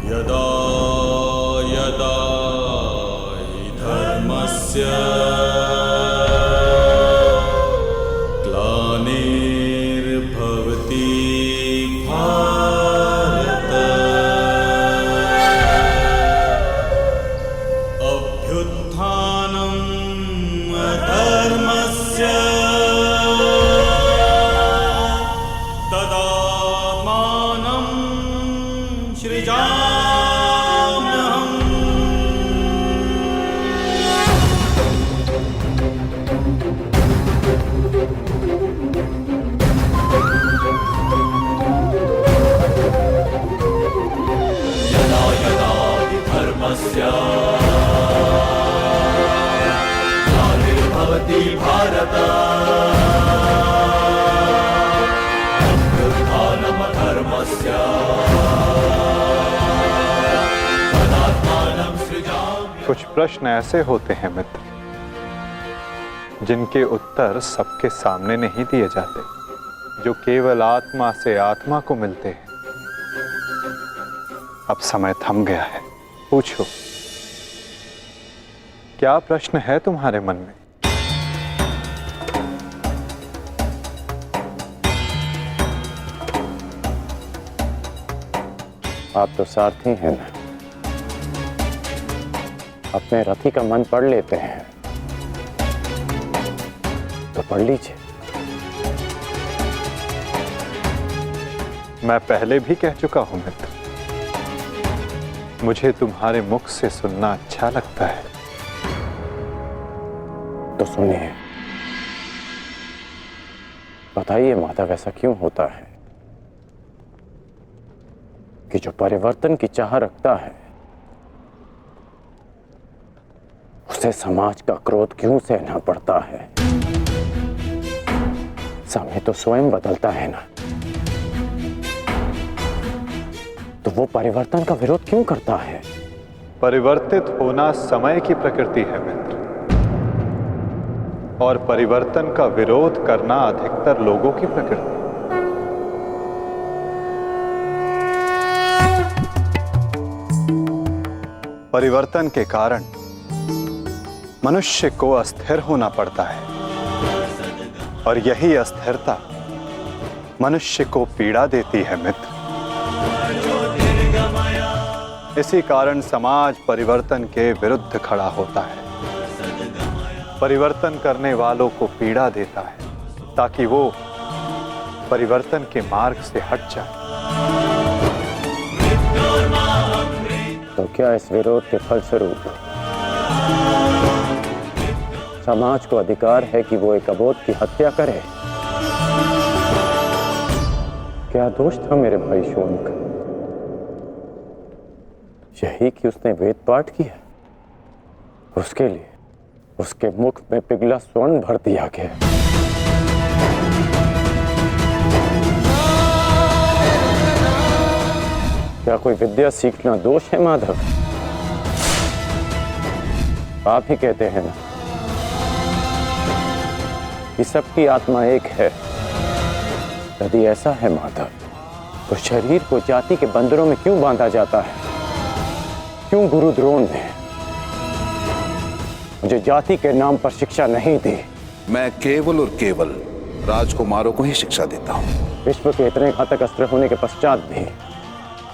यदा यदा हि धर्मस्य ग्लानिर्भवति भारत अभ्युत्थानम् अधर्मस्य तदात्मानं सृजाम्यहम्। यदा यदा हि धर्मस्य ग्लानिर्भवति भारत अभ्युत्थानमधर्मस्य तदात्मानं सृजाम्यहम्। कुछ प्रश्न ऐसे होते हैं मित्र, जिनके उत्तर सबके सामने नहीं दिए जाते, जो केवल आत्मा से आत्मा को मिलते हैं। अब समय थम गया है, पूछो क्या प्रश्न है तुम्हारे मन में? आप तो सारथी हैं ना, अपने रथी का मन पढ़ लेते हैं, तो पढ़ लीजिए। मैं पहले भी कह चुका हूं मित्र, मुझे तुम्हारे मुख से सुनना अच्छा लगता है। तो सुनिए, बताइए माधव, ऐसा क्यों होता है कि जो परिवर्तन की चाह रखता है उसे समाज का क्रोध क्यों सहना पड़ता है? समय तो स्वयं बदलता है ना, तो वो परिवर्तन का विरोध क्यों करता है? परिवर्तित होना समय की प्रकृति है मित्र, और परिवर्तन का विरोध करना अधिकतर लोगों की प्रकृति। परिवर्तन के कारण मनुष्य को अस्थिर होना पड़ता है, और यही अस्थिरता मनुष्य को पीड़ा देती है मित्र। इसी कारण समाज परिवर्तन के विरुद्ध खड़ा होता है, परिवर्तन करने वालों को पीड़ा देता है, ताकि वो परिवर्तन के मार्ग से हट जाए। तो क्या इस विरोध के फलस्वरूप समाज को अधिकार है कि वो एक अबोध की हत्या करे? क्या दोष था मेरे भाई शोन का? यही कि उसने वेद पाठ किया, उसके लिए उसके मुख में पिघला स्वर्ण भर दिया गया। क्या कोई विद्या सीखना दोष है माधव? आप ही कहते हैं ना कि सबकी आत्मा एक है। यदि ऐसा है माधव, तो शरीर को जाति के बंदरों में क्यों बांधा जाता है? क्यों गुरु द्रोण ने मुझे जाति के नाम पर शिक्षा नहीं दी? मैं केवल और केवल राजकुमारों को ही शिक्षा देता हूँ। विश्व के इतने घातक अस्त्र होने के पश्चात भी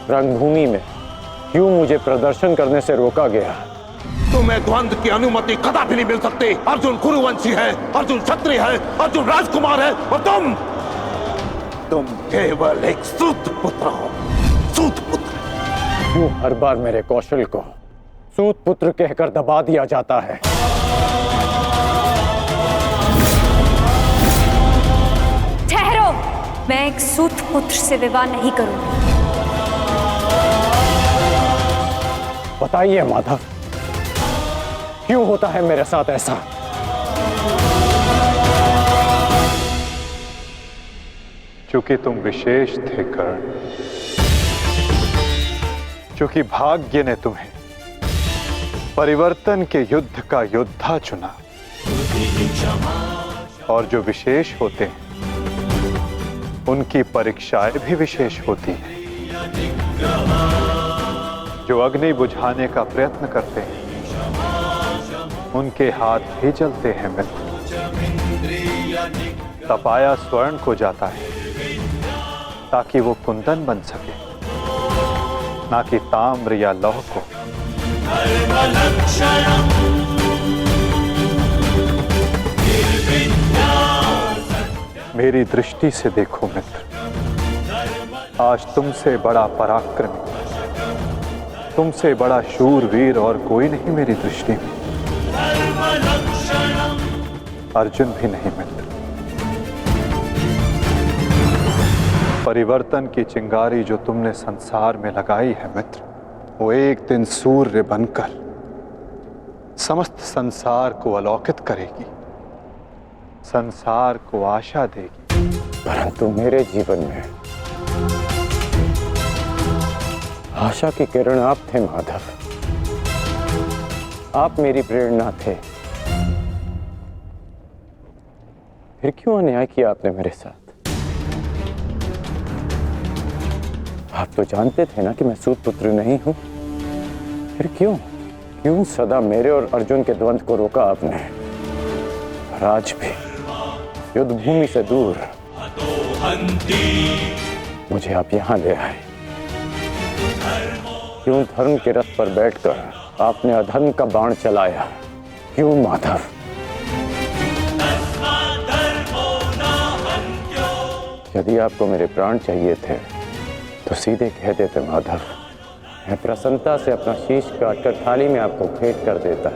रंगभूमि में क्यों मुझे प्रदर्शन करने से रोका गया? तुम्हें द्वंद्व की अनुमति कदापि नहीं मिल सकती। अर्जुन कुरुवंशी है, अर्जुन क्षत्रिय है, अर्जुन राजकुमार है, और तुम केवल एक सूत पुत्र हो। सूत पुत्र। क्यों हर बार मेरे कौशल को सूत पुत्र कहकर दबा दिया जाता है? ठहरो, मैं एक सूत पुत्र से विवाह नहीं करूंगी। बताइए माधव, क्यों होता है मेरे साथ ऐसा? चूंकि तुम विशेष थे कर्ण, चूंकि भाग्य ने तुम्हें परिवर्तन के युद्ध का योद्धा चुना, और जो विशेष होते हैं उनकी परीक्षाएं भी विशेष होती हैं। जो अग्नि बुझाने का प्रयत्न करते हैं उनके हाथ भी जलते हैं मित्र। तपाया स्वर्ण को जाता है ताकि वो कुंदन बन सके, ना कि ताम्र या लौह को। मेरी दृष्टि से देखो मित्र, आज तुमसे बड़ा पराक्रमी, तुमसे बड़ा शूरवीर और कोई नहीं मेरी दृष्टि में। अर्जुन भी नहीं मित्र। परिवर्तन की चिंगारी जो तुमने संसार में लगाई है मित्र, वो एक दिन सूर्य बनकर समस्त संसार को अलौकित करेगी, संसार को आशा देगी। परंतु मेरे जीवन में आशा की किरण आप थे माधव। आप मेरी प्रेरणा थे। फिर क्यों अन्याय किया आपने मेरे साथ? आप तो जानते थे ना कि मैं सूत पुत्र नहीं हूं। फिर क्यों सदा मेरे और अर्जुन के द्वंद्व को रोका आपने? और आज भी युद्ध भूमि से दूर मुझे आप यहां ले आए। क्यों धर्म के रथ पर बैठकर आपने अधर्म का बाण चलाया? क्यों माधव? यदि आपको मेरे प्राण चाहिए थे तो सीधे कह देते माधव। मैं प्रसन्नता से अपना शीश काटकर थाली में आपको भेंट कर देता।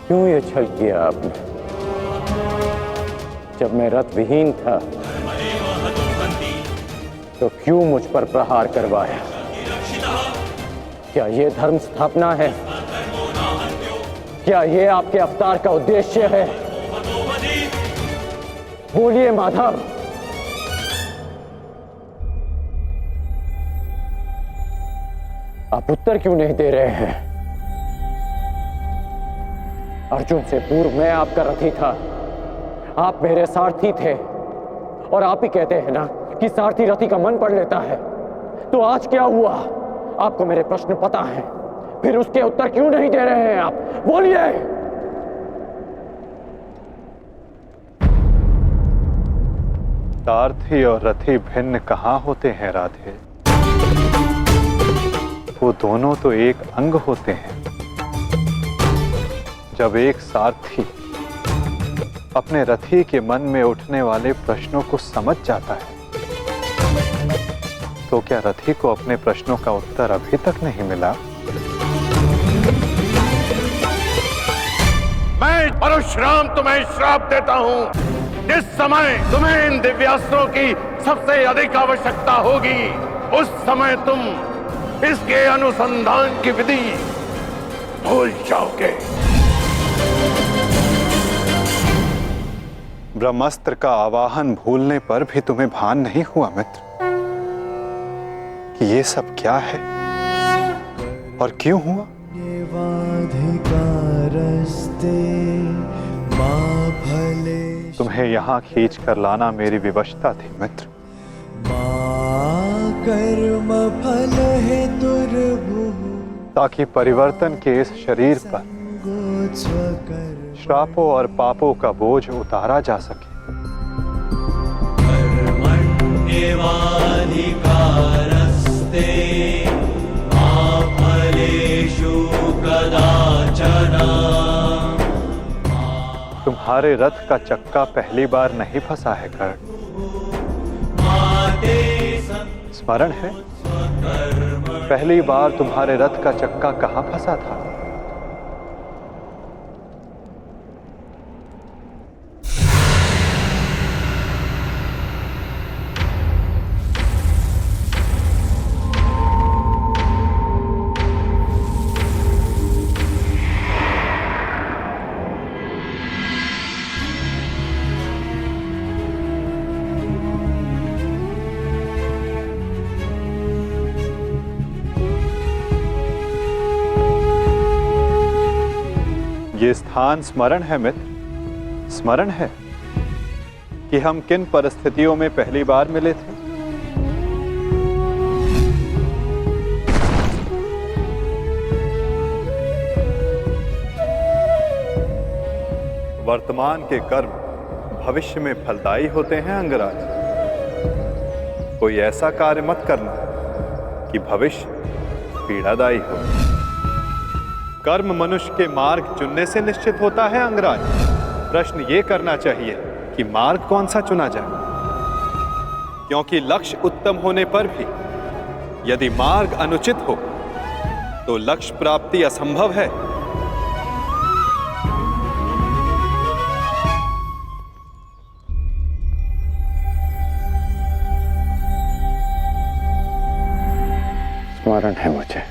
क्यों ये छल किया आपने? जब मैं रथ विहीन था तो क्यों मुझ पर प्रहार करवाया? क्या ये धर्म स्थापना है? क्या ये आपके अवतार का उद्देश्य है? बोलिए माधव। आप उत्तर क्यों नहीं दे रहे हैं? अर्जुन से पूर्व मैं आपका रथी था, आप मेरे सारथी थे, और आप ही कहते हैं ना कि सारथी रथी का मन पढ़ लेता है। तो आज क्या हुआ? आपको मेरे प्रश्न पता है, फिर उसके उत्तर क्यों नहीं दे रहे हैं आप? बोलिए। सारथी और रथी भिन्न कहाँ होते हैं राधे? वो दोनों तो एक अंग होते हैं। जब एक सारथी अपने रथी के मन में उठने वाले प्रश्नों को समझ जाता है, तो क्या रथी को अपने प्रश्नों का उत्तर अभी तक नहीं मिला? मैं परशुराम तुम्हें श्राप देता हूं। जिस समय तुम्हें इन दिव्यास्त्रों की सबसे अधिक आवश्यकता होगी, उस समय तुम इसके अनुसंधान की विधि भूल जाओगे। ब्रह्मास्त्र का आवाहन भूलने पर भी तुम्हें भान नहीं हुआ मित्र कि ये सब क्या है और क्यों हुआ? तुम्हें यहाँ खींच कर लाना मेरी विवशता थी मित्र। कर्म फल है ताकि परिवर्तन के इस शरीर पर श्रापों और पापों का बोझ उतारा जा सके। तुम्हारे रथ का चक्का पहली बार नहीं फंसा है कर्ण। स्मरण है पहली बार तुम्हारे रथ का चक्का कहां फंसा था? ये स्थान स्मरण है मित्र, स्मरण है कि हम किन परिस्थितियों में पहली बार मिले थे? वर्तमान के कर्म भविष्य में फलदायी होते हैं अंगराज। कोई ऐसा कार्य मत करना कि भविष्य पीड़ादायी हो। कर्म मनुष्य के मार्ग चुनने से निश्चित होता है अंगराज। प्रश्न ये करना चाहिए कि मार्ग कौन सा चुना जाए, क्योंकि लक्ष्य उत्तम होने पर भी यदि मार्ग अनुचित हो तो लक्ष्य प्राप्ति असंभव है। स्मरण है मुझे।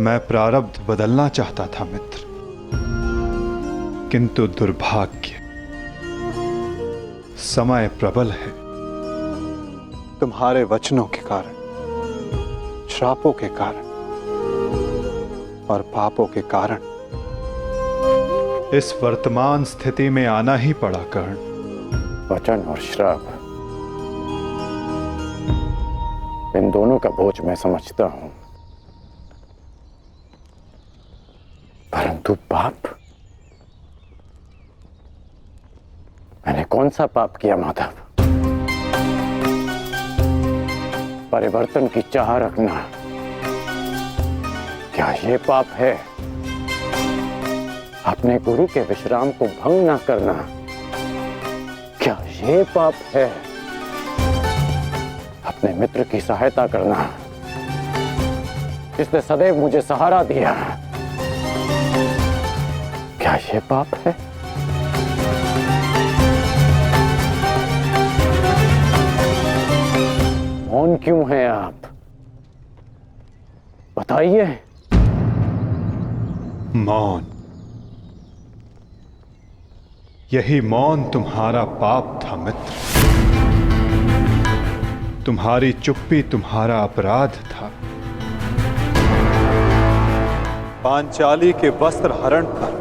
मैं प्रारब्ध बदलना चाहता था मित्र, किंतु दुर्भाग्य समय प्रबल है। तुम्हारे वचनों के कारण, श्रापों के कारण और पापों के कारण इस वर्तमान स्थिति में आना ही पड़ा कर्ण। वचन और श्राप, इन दोनों का बोझ मैं समझता हूं, परंतु पाप, मैंने कौन सा पाप किया माधव? परिवर्तन की चाह रखना, क्या ये पाप है? अपने गुरु के विश्राम को भंग ना करना, क्या ये पाप है? अपने मित्र की सहायता करना, जिसने सदैव मुझे सहारा दिया, क्या ये पाप है? मौन क्यों हैं आप? बताइए। मौन, यही मौन तुम्हारा पाप था मित्र। तुम्हारी चुप्पी तुम्हारा अपराध था। पांचाली के वस्त्र हरण पर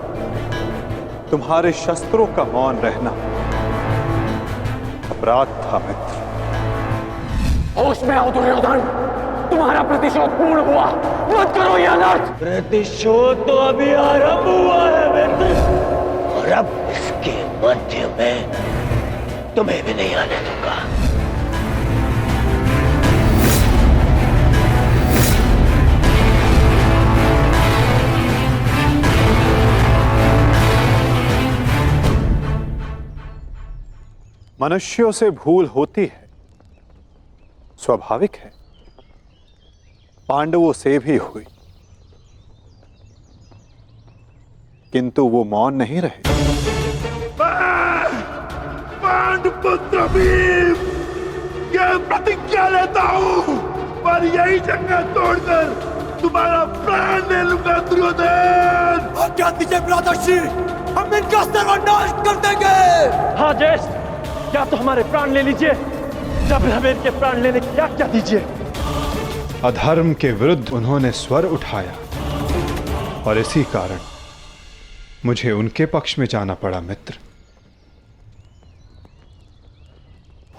तुम्हारे शस्त्रों का मौन रहना अपराध था मित्र। होश में आओ दुर्योधन, तुम्हारा प्रतिशोध पूर्ण हुआ, मत करो यह अनर्थ। प्रतिशोध तो अभी आरंभ हुआ है मित्र, और अब इसके मध्य में तुम्हें भी नहीं आने दूंगा। मनुष्यों से भूल होती है, स्वाभाविक है। पांडवों से भी हुई, किंतु वो मौन नहीं रहे। पांडुपुत्र भीम, ये प्रतिज्ञा लेता हूं पर यही जंगल तोड़कर तुम्हारा प्राण ले लूंगा दुर्योधन। आज्ञा दीजिए भ्राताश्री, हम इनका सर्वनाश कर देंगे। हाँ ज्येष्ठ, क्या तो हमारे प्राण ले लीजिए, जब हमें इनके प्राण लेने की आज्ञा दीजिए। अधर्म के विरुद्ध उन्होंने स्वर उठाया और इसी कारण मुझे उनके पक्ष में जाना पड़ा मित्र,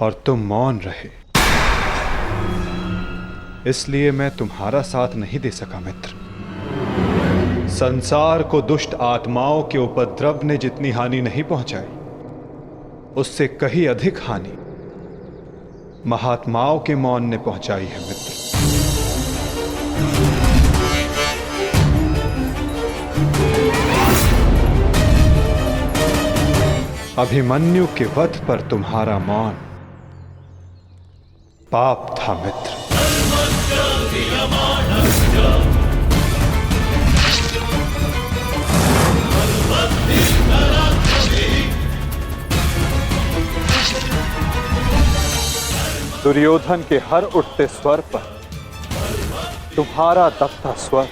और तुम मौन रहे, इसलिए मैं तुम्हारा साथ नहीं दे सका मित्र। संसार को दुष्ट आत्माओं के उपद्रव ने जितनी हानि नहीं पहुंचाई, उससे कहीं अधिक हानि महात्माओं के मौन ने पहुंचाई है मित्र। अभिमन्यु के वध पर तुम्हारा मौन पाप था मित्र। दुर्योधन के हर उठते स्वर पर तुम्हारा दबता स्वर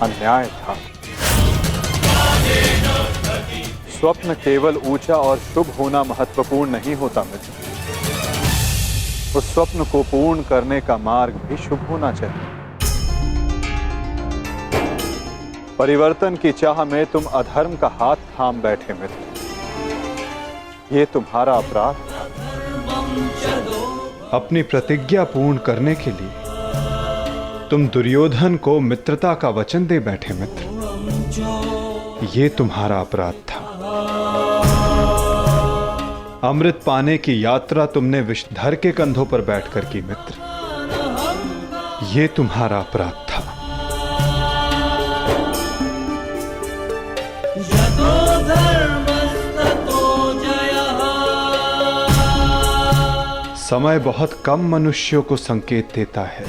अन्याय था। स्वप्न केवल ऊंचा और शुभ होना महत्वपूर्ण नहीं होता मित्र, उस स्वप्न को पूर्ण करने का मार्ग भी शुभ होना चाहिए। परिवर्तन की चाह में तुम अधर्म का हाथ थाम बैठे मित्र, ये तुम्हारा अपराध था। अपनी प्रतिज्ञा पूर्ण करने के लिए तुम दुर्योधन को मित्रता का वचन दे बैठे मित्र, ये तुम्हारा अपराध था। अमृत पाने की यात्रा तुमने विषधर के कंधों पर बैठकर की मित्र, ये तुम्हारा अपराध था। समय बहुत कम मनुष्यों को संकेत देता है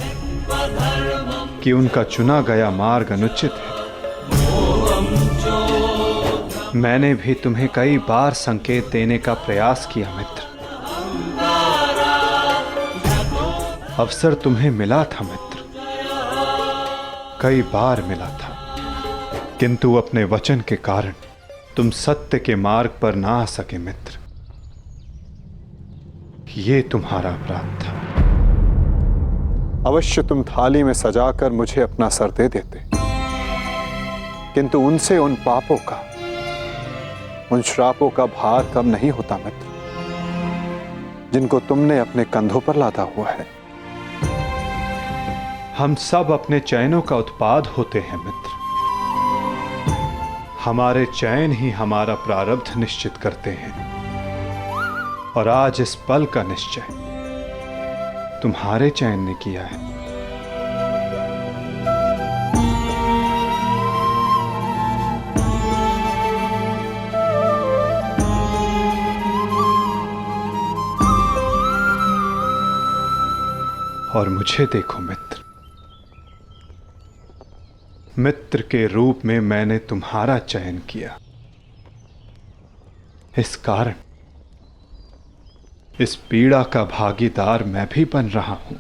कि उनका चुना गया मार्ग अनुचित है। मैंने भी तुम्हें कई बार संकेत देने का प्रयास किया मित्र, अवसर तुम्हें मिला था मित्र, कई बार मिला था, किंतु अपने वचन के कारण तुम सत्य के मार्ग पर ना आ सके मित्र, ये तुम्हारा अपराध था। अवश्य तुम थाली में सजाकर मुझे अपना सर दे देते, किंतु उनसे उन पापों का, उन श्रापों का भार कम नहीं होता मित्र, जिनको तुमने अपने कंधों पर लादा हुआ है। हम सब अपने चयनों का उत्पाद होते हैं मित्र, हमारे चयन ही हमारा प्रारब्ध निश्चित करते हैं, और आज इस पल का निश्चय तुम्हारे चयन ने किया है। और मुझे देखो मित्र, मित्र के रूप में मैंने तुम्हारा चयन किया, इस कारण इस पीड़ा का भागीदार मैं भी बन रहा हूं।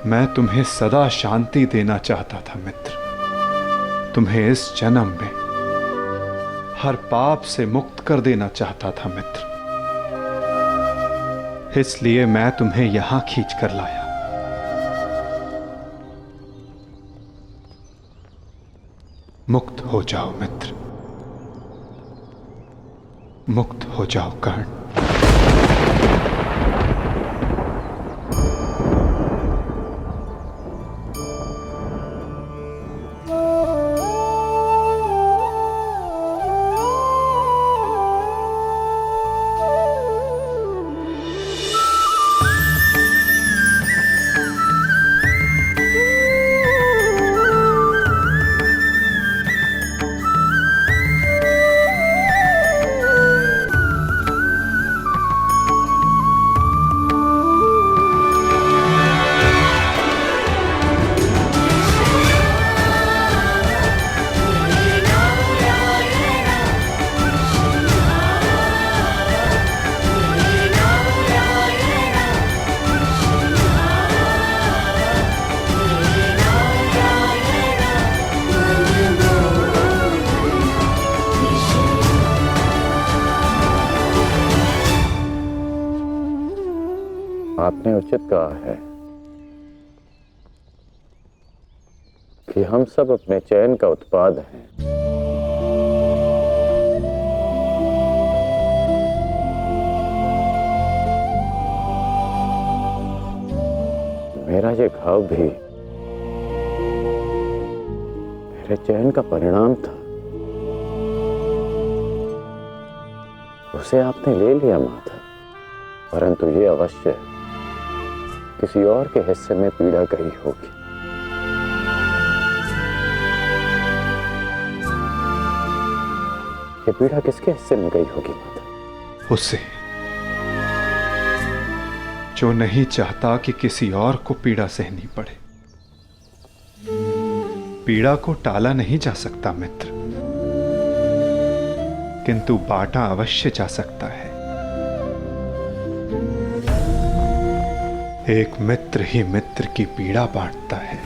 मैं तुम्हें सदा शांति देना चाहता था मित्र, तुम्हें इस जन्म में हर पाप से मुक्त कर देना चाहता था मित्र, इसलिए मैं तुम्हें यहां खींच कर लाया। मुक्त हो जाओ मित्र, मुक्त हो जाओ कर्ण। आपने उचित कहा है कि हम सब अपने चयन का उत्पाद हैं। मेरा ये घाव भी मेरे चयन का परिणाम था। उसे आपने ले लिया माता, परंतु ये अवश्य किसी और के हिस्से में पीड़ा गई होगी। ये पीड़ा किसके हिस्से में गई होगी माता? उसे जो नहीं चाहता कि किसी और को पीड़ा सहनी पड़े। पीड़ा को टाला नहीं जा सकता मित्र, किंतु बांटा अवश्य जा सकता है। एक मित्र ही मित्र की पीड़ा बांटता है।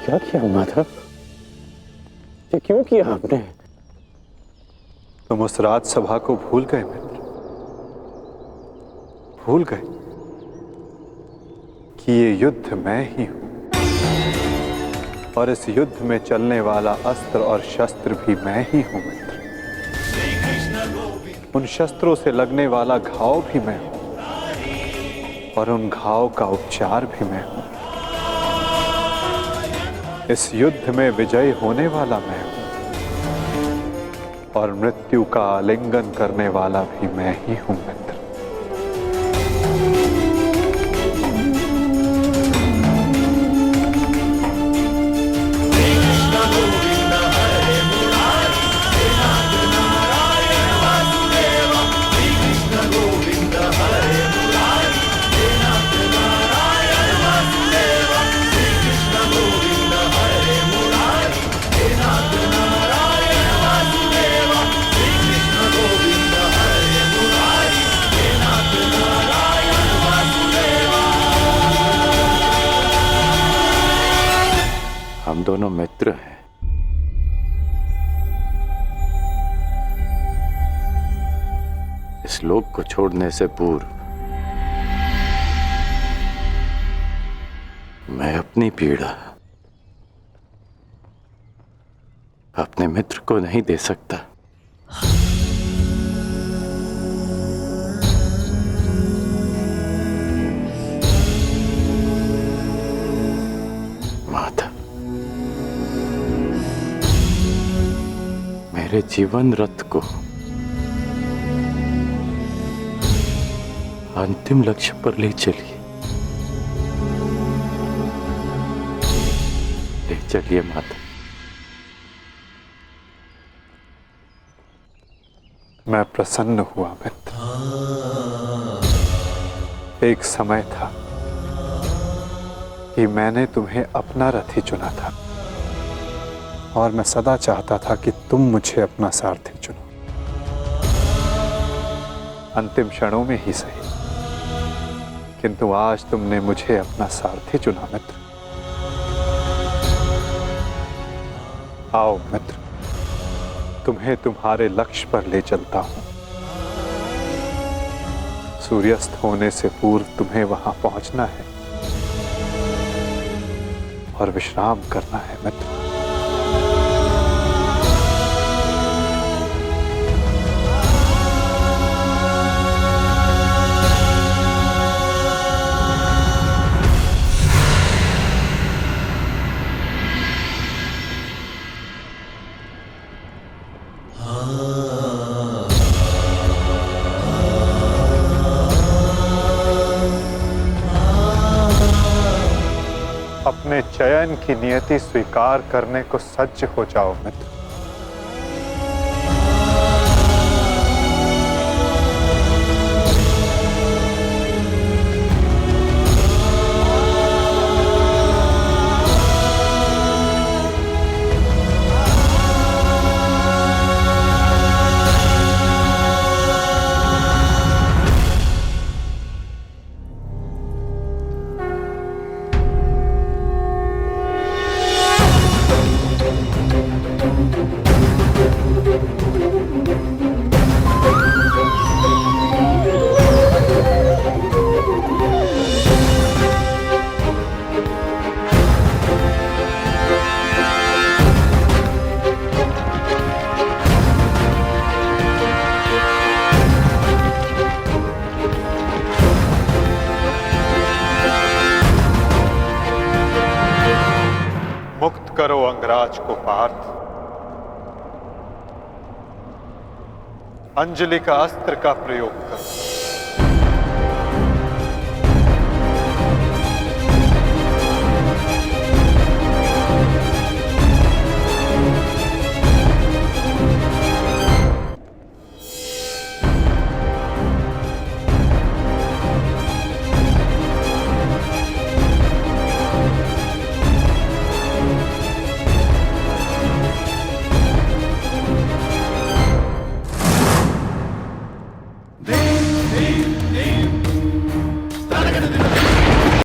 क्या किया माधव? ये क्यों किया आपने? तुम उस राजसभा को भूल गए मित्र, भूल गए कि ये युद्ध मैं ही हूं और इस युद्ध में चलने वाला अस्त्र और शस्त्र भी मैं ही हूं मित्र। उन शस्त्रों से लगने वाला घाव भी मैं हूं और उन घाव का उपचार भी मैं हूं। इस युद्ध में विजयी होने वाला मैं हूं और मृत्यु का आलिंगन करने वाला भी मैं ही हूं मित्र। हम दोनों मित्र हैं। इस लोक को छोड़ने से पूर्व मैं अपनी पीड़ा अपने मित्र को नहीं दे सकता। मेरे जीवन रथ को अंतिम लक्ष्य पर ले चलिए, ले चलिए माता। मैं प्रसन्न हुआ मित्र। एक समय था कि मैंने तुम्हें अपना रथी चुना था और मैं सदा चाहता था कि तुम मुझे अपना सारथी चुनो। अंतिम क्षणों में ही सही, किंतु आज तुमने मुझे अपना सारथी चुना मित्र। आओ मित्र, तुम्हें तुम्हारे लक्ष्य पर ले चलता हूं। सूर्यास्त होने से पूर्व तुम्हें वहां पहुंचना है और विश्राम करना है मित्र। अपने चयन की नियति स्वीकार करने को सज्ज हो जाओ मित्र। करो अंगराज को पार्थ। अंजलि का अस्त्र का प्रयोग करो।